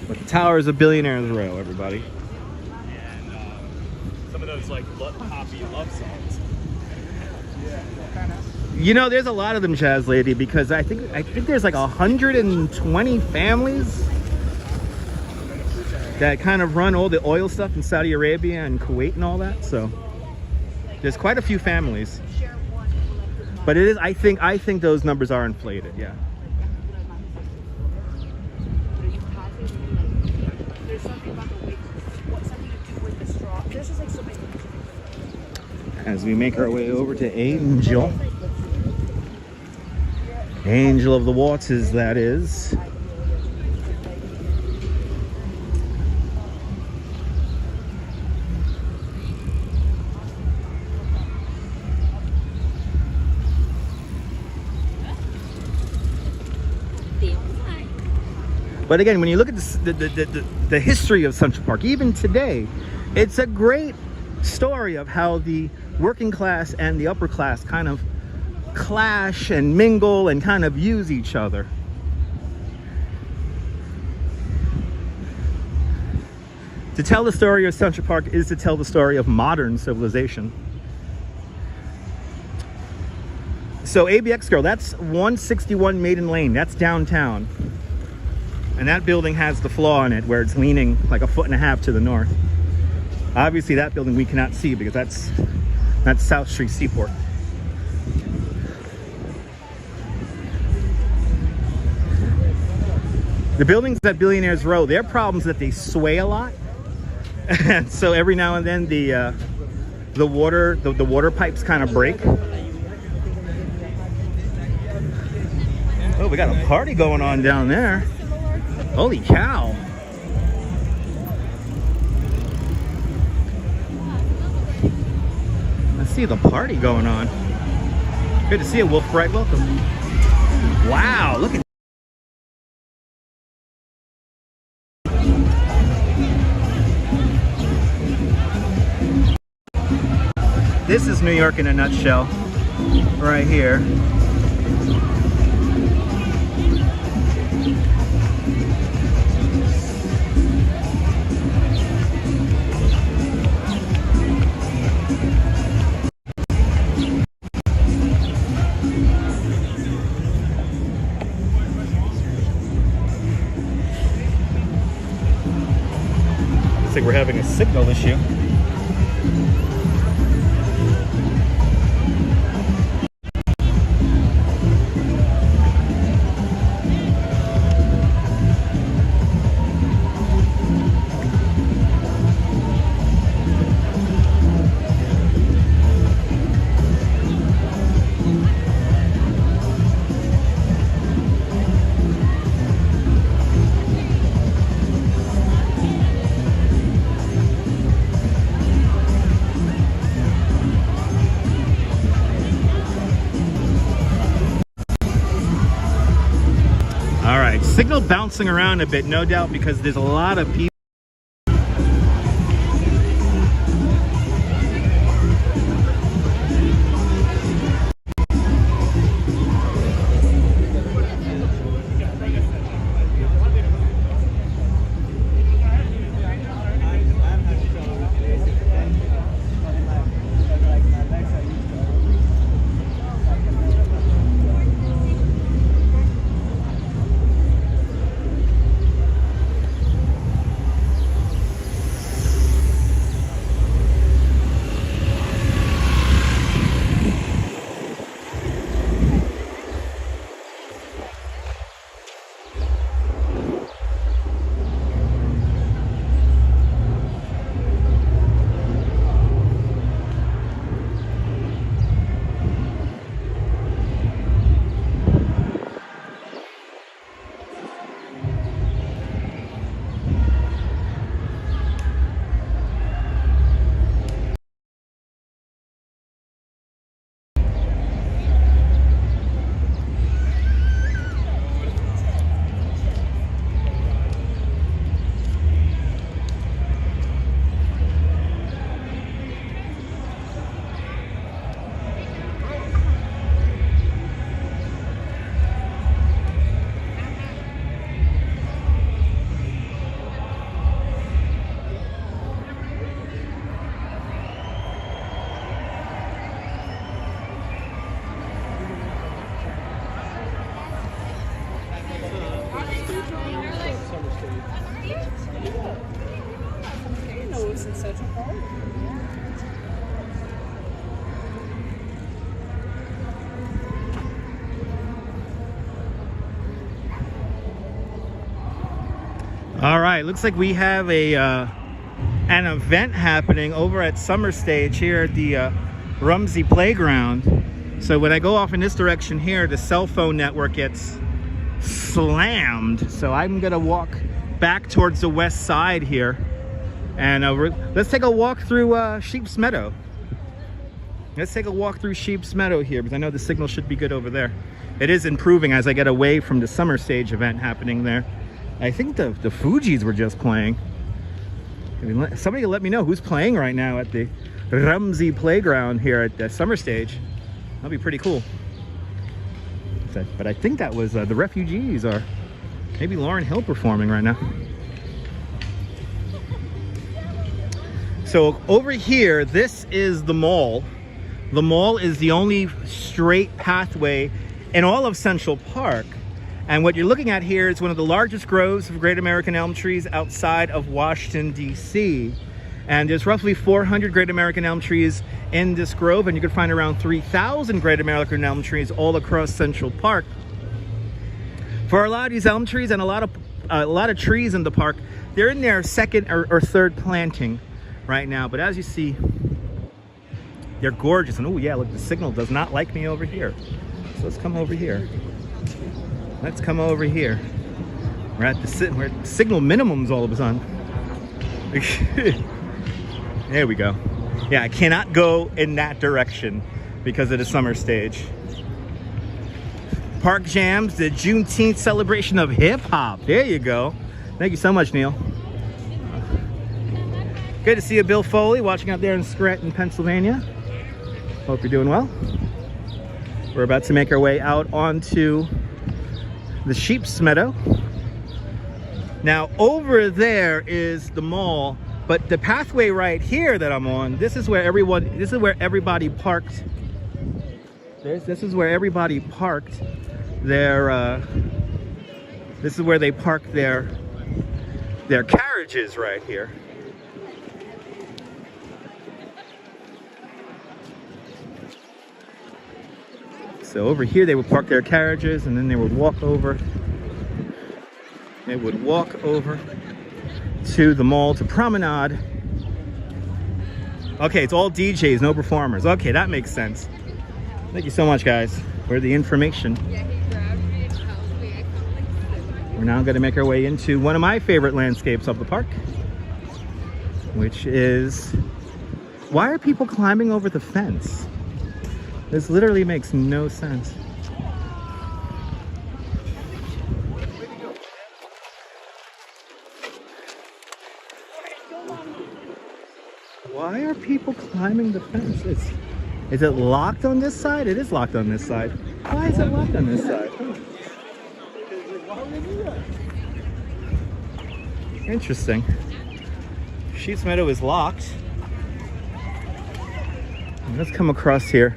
But the towers of Billionaires Row, everybody. And some of those like poppy love songs. You know, there's a lot of them, Jazz Lady, because I think there's like 120 families that kind of run all the oil stuff in Saudi Arabia and Kuwait and all that. So there's quite a few families. But it is, I think those numbers are inflated, yeah. As we make our way over to Angel. Angel of the Waters, that is. But again, when you look at the history of Central Park, even today, it's a great story of how the working class and the upper class kind of clash and mingle and kind of use each other. To tell the story of Central Park is to tell the story of modern civilization. So ABX Girl, that's 161 Maiden Lane, that's downtown. And that building has the flaw in it where it's leaning like 1.5 feet to the north. Obviously that building we cannot see because that's South Street Seaport. The buildings at Billionaires Row, their problem is that they sway a lot. And so every now and then the water pipes kind of break. Oh, we got a party going on down there. Holy cow. I see the party going on. Good to see you, Wolf Bright. Welcome. Wow, look at this is New York in a nutshell, right here. Looks like we're having a signal issue. Signal bouncing around a bit, no doubt, because there's a lot of people. Parks in Central Park. All right, looks like we have a an event happening over at Summer Stage here at the Rumsey Playground. So when I go off in this direction here, the cell phone network gets slammed. So I'm gonna walk back towards the west side here, and let's take a walk through Sheep's Meadow. Let's take a walk through Sheep's Meadow here, because I know the signal should be good over there. It is improving as I get away from the Summer Stage event happening there. I think the Fugees were just playing. I mean, somebody let me know who's playing right now at the Rumsey Playground here at the Summer Stage. That'll be pretty cool. But I think that was the Refugees, or maybe Lauryn Hill performing right now. So over here, this is the mall. The mall is the only straight pathway in all of Central Park. And what you're looking at here is one of the largest groves of great American elm trees outside of Washington, D.C. And there's roughly 400 great American elm trees in this grove, and you can find around 3,000 great American elm trees all across Central Park. For a lot of these elm trees and a lot of trees in the park, they're in their second or third planting right now. But as you see, they're gorgeous. And oh yeah, look, the signal does not like me over here. So let's come over here. Let's come over here. We're at the signal minimums all of a sudden. There we go. Yeah, I cannot go in that direction because of the Summer Stage. Park Jams, the Juneteenth celebration of hip hop. There you go. Thank you so much, Neil. Good to see you, Bill Foley, watching out there in Scranton, Pennsylvania. Hope you're doing well. We're about to make our way out onto the Sheep's Meadow. Now over there is the mall, but the pathway right here that I'm on, this is where everybody parked. This is where everybody parked their this is where they park their carriages right here. So over here they would park their carriages, and then they would walk over. They would walk over to the mall to promenade. Okay, it's all DJs, no performers. Okay, that makes sense. Thank you so much, guys, for the information. We're now going to make our way into one of my favorite landscapes of the park, which is, why are people climbing over the fence? This literally makes no sense. Why are people climbing the fence? Is it locked on this side? It is locked on this side. Why is it locked on this side? Interesting. Sheep's Meadow is locked. Let's come across here.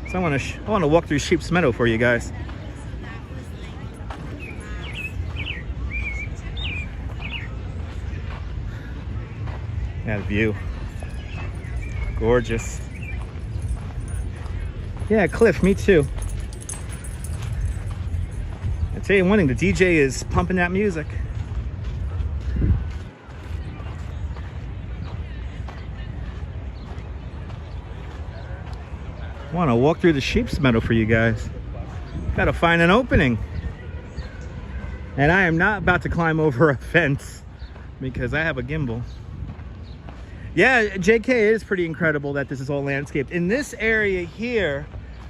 So I want to walk through Sheep's Meadow for you guys. That view. Gorgeous. Yeah, Cliff, me too. I tell you one thing, the DJ is pumping that music. I want to walk through the Sheep's Meadow for you guys. Got to find an opening. And I am not about to climb over a fence because I have a gimbal. Yeah, JK, it is pretty incredible that this is all landscaped. In this area here,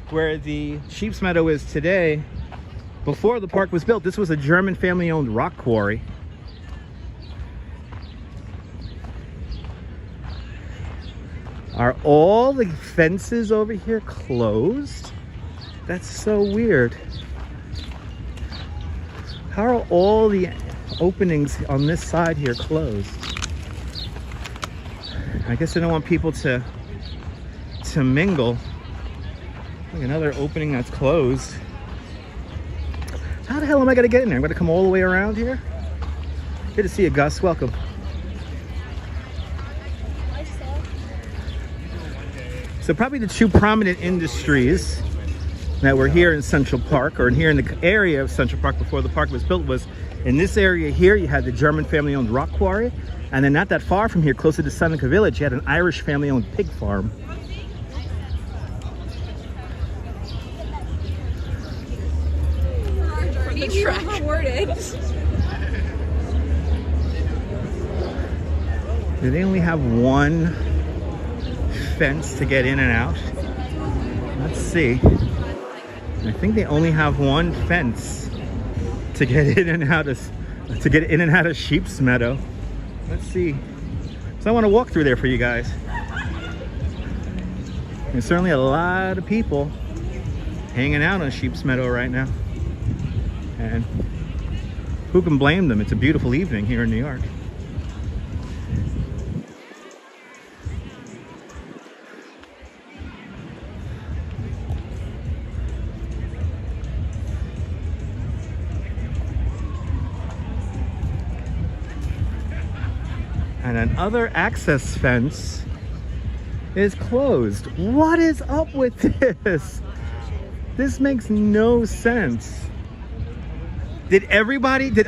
where the Sheep's Meadow is today, before the park was built, this was a German family-owned rock quarry. Are all the fences over here closed? That's so weird. How are all the openings on this side here closed? I guess they don't want people to mingle. Look, another opening that's closed. How the hell am I gonna get in there? I'm gonna come all the way around here? Good to see you, Gus. Welcome. So probably the two prominent industries that were here in Central Park, or here in the area of Central Park before the park was built, was in this area here. You had the German family-owned rock quarry, and then not that far from here, closer to Seneca Village, you had an Irish family-owned pig farm. The track. Do they only have one fence to get in and out? Let's see. I think they only have one fence to get in and out of Sheep's Meadow. Let's see. So I want to walk through there for you guys. There's certainly a lot of people hanging out on Sheep's Meadow right now. And who can blame them? It's a beautiful evening here in New York. And another access fence is closed. What is up with this? This makes no sense. Did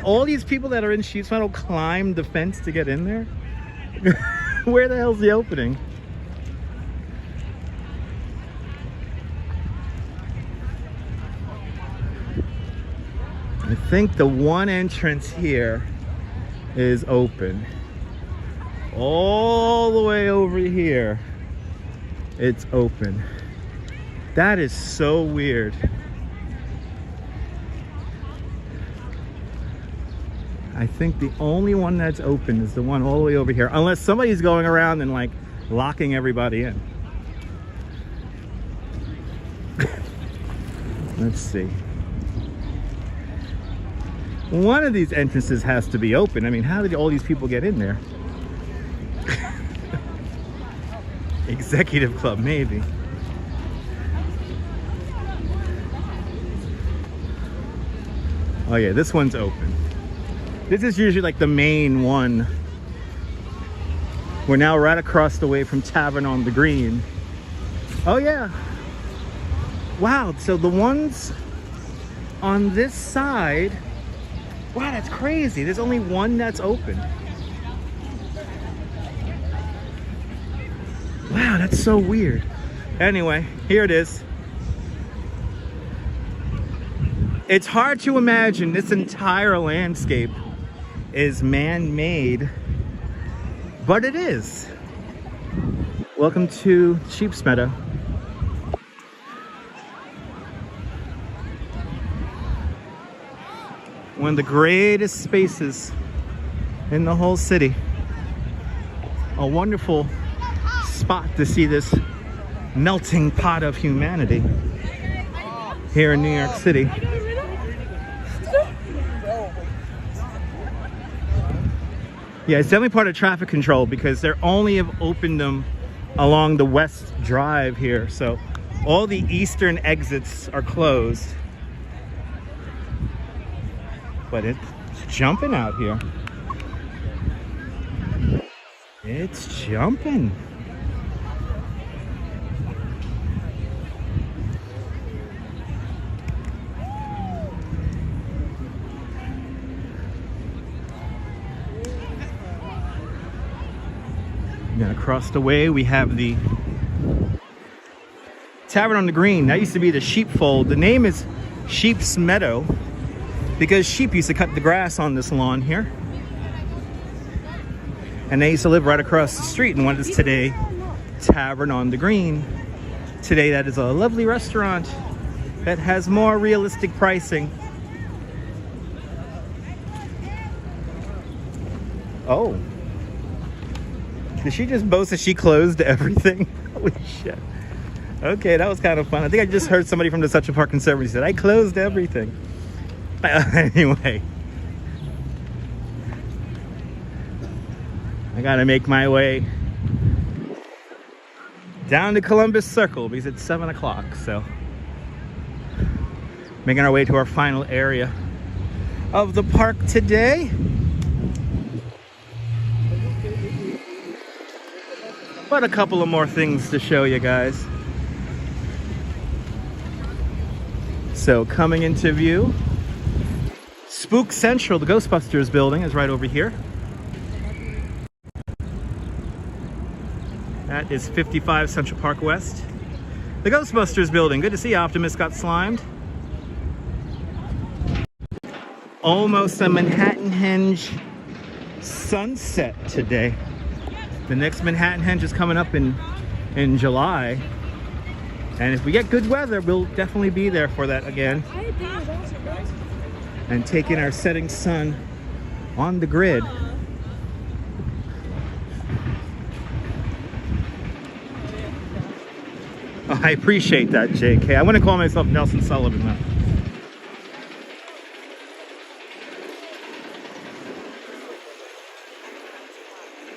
all these people that are in Sheep's Meadow climb the fence to get in there? Where the hell's the opening? I think the one entrance here is open. All the way over here, it's open. That is so weird. I think the only one that's open is the one all the way over here, unless somebody's going around and like locking everybody in. Let's see. One of these entrances has to be open. I mean, how did all these people get in there? Executive Club, maybe. Oh yeah, this one's open. This is usually like the main one. We're now right across the way from Tavern on the Green. Oh yeah. Wow, so the ones on this side, wow, that's crazy. There's only one that's open. Wow, that's so weird. Anyway, here it is. It's hard to imagine this entire landscape is man-made, but it is. Welcome to Sheep's Meadow. One of the greatest spaces in the whole city. A wonderful spot to see this melting pot of humanity here in New York City. Yeah, it's definitely part of traffic control because they're only have opened them along the West Drive here. So all the eastern exits are closed. But it's jumping out here. It's jumping. And across the way we have the Tavern on the Green. That used to be the sheepfold. The name is Sheep's Meadow because sheep used to cut the grass on this lawn here. And they used to live right across the street in what is today Tavern on the Green. Today that is a lovely restaurant that has more realistic pricing. Oh. Did she just boast that she closed everything? Holy shit. Okay, that was kind of fun. I think I just heard somebody from the Central Park Conservancy said, I closed everything. Anyway. I gotta make my way down to Columbus Circle because it's 7 o'clock, so. Making our way to our final area of the park today. but a couple of more things to show you guys. So coming into view, Spook Central, the Ghostbusters building, is right over here. That is 55 Central Park West. The Ghostbusters building. Good to see Optimus got slimed. Almost a Manhattan Henge sunset today. The next Manhattan Henge is coming up in July. And if we get good weather, we'll definitely be there for that again. And taking our setting sun on the grid. Oh, I appreciate that, JK. I want to call myself Nelson Sullivan though.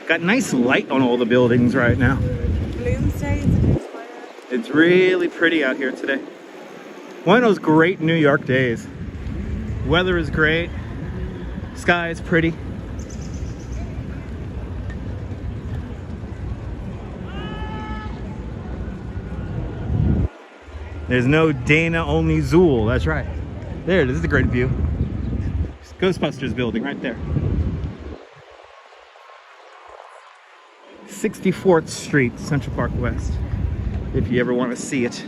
Got nice light on all the buildings right now. It's really pretty out here today. One of those great New York days. Weather is great. Sky is pretty. There's no Dana, only Zool. That's right. There, this is a great view. Ghostbusters building right there. 64th Street, Central Park West, if you ever want to see it.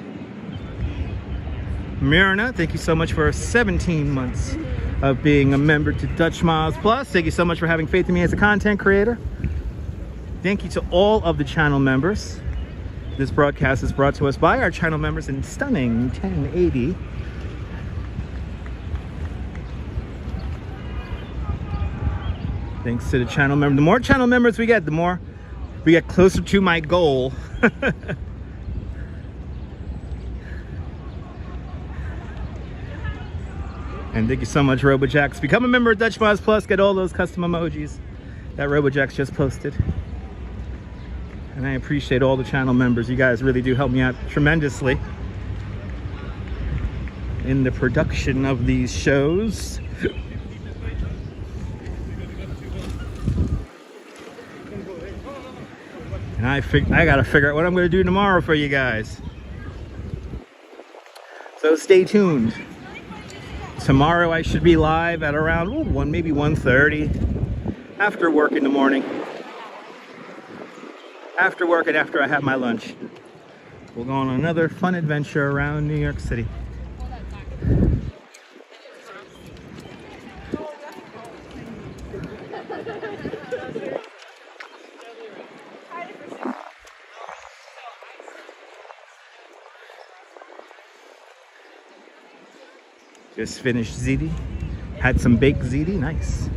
Myrna, thank you so much for 17 months of being a member to Dutch Miles Plus. Thank you so much for having faith in me as a content creator. Thank you to all of the channel members. This broadcast is brought to us by our channel members in stunning 1080. Thanks to the channel member. The more channel members we get, the more we get closer to my goal. And thank you so much, RoboJax. Become a member of Dutch Miles Plus. Get all those custom emojis that RoboJax just posted. And I appreciate all the channel members. You guys really do help me out tremendously in the production of these shows. And I gotta figure out what I'm gonna do tomorrow for you guys. So stay tuned. Tomorrow I should be live at around maybe 1:30 after work in the morning. After work and after I have my lunch. We'll go on another fun adventure around New York City. Just finished ziti. Had some baked ziti, nice.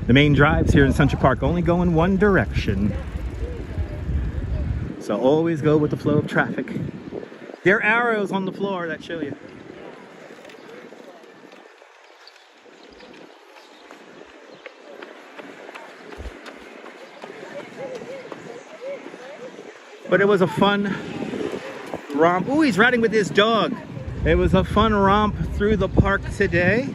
The main drives here in Central Park only go in one direction. So always go with the flow of traffic. There are arrows on the floor that show you. But it was a fun romp. Ooh, he's riding with his dog. It was a fun romp through the park today.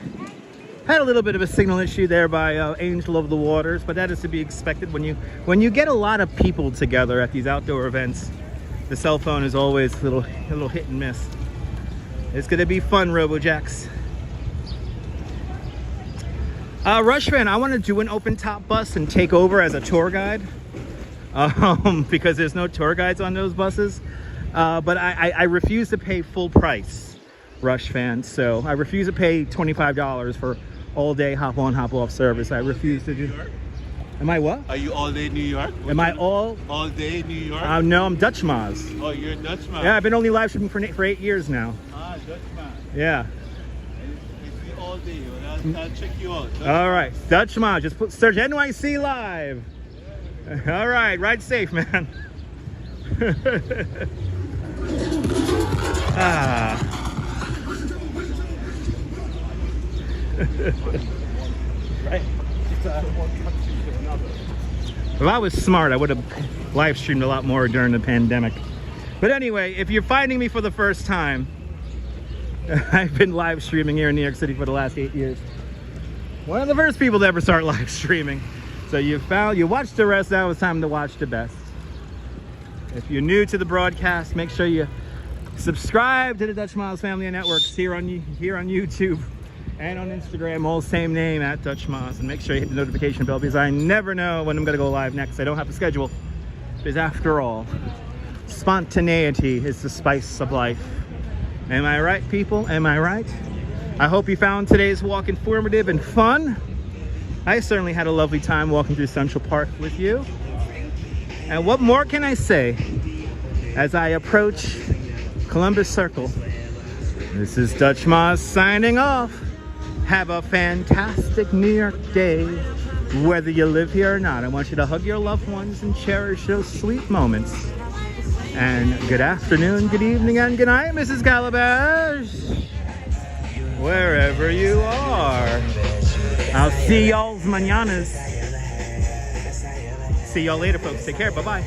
Had a little bit of a signal issue there by Angel of the Waters, but that is to be expected when you get a lot of people together at these outdoor events. The cell phone is always a little hit and miss. It's gonna be fun, RoboJax. Rushman, I want to do an open top bus and take over as a tour guide because there's no tour guides on those buses. But I refuse to pay full price, Rush fans. So I refuse to pay $25 for all day hop on, hop off service. I refuse to do. Am I what? Are you all day New York? Am I all day New York? No, I'm Dutch Maz. Oh, you're Dutch Maz. Yeah, I've been only live streaming for 8 years now. Ah, Dutch Maz. Yeah. It's all day. I'll check you out. All right, Dutch Maz. Just search NYC live. All right, ride safe, man. Right. If I was smart, I would have live streamed a lot more during the pandemic. But anyway, if you're finding me for the first time, I've been live streaming here in New York City for the last 8 years. One of the first people to ever start live streaming. So you watched the rest, now it's time to watch the best. If you're new to the broadcast, make sure you subscribe to the Dutch Miles Family of Networks here on YouTube and on Instagram, all same name, at Dutch Miles. And make sure you hit the notification bell, because I never know when I'm gonna go live next. I don't have a schedule, because after all, spontaneity is the spice of life. Am I right, people? Am I right? I hope you found today's walk informative and fun. I certainly had a lovely time walking through Central Park with you. And what more can I say as I approach Columbus Circle? This is Dutch Moz signing off. Have a fantastic New York day, whether you live here or not. I want you to hug your loved ones and cherish those sweet moments. And good afternoon, good evening, and good night, Mrs. Calabash, wherever you are. I'll see y'all's mañanas. See y'all later, folks. Take care. Bye-bye.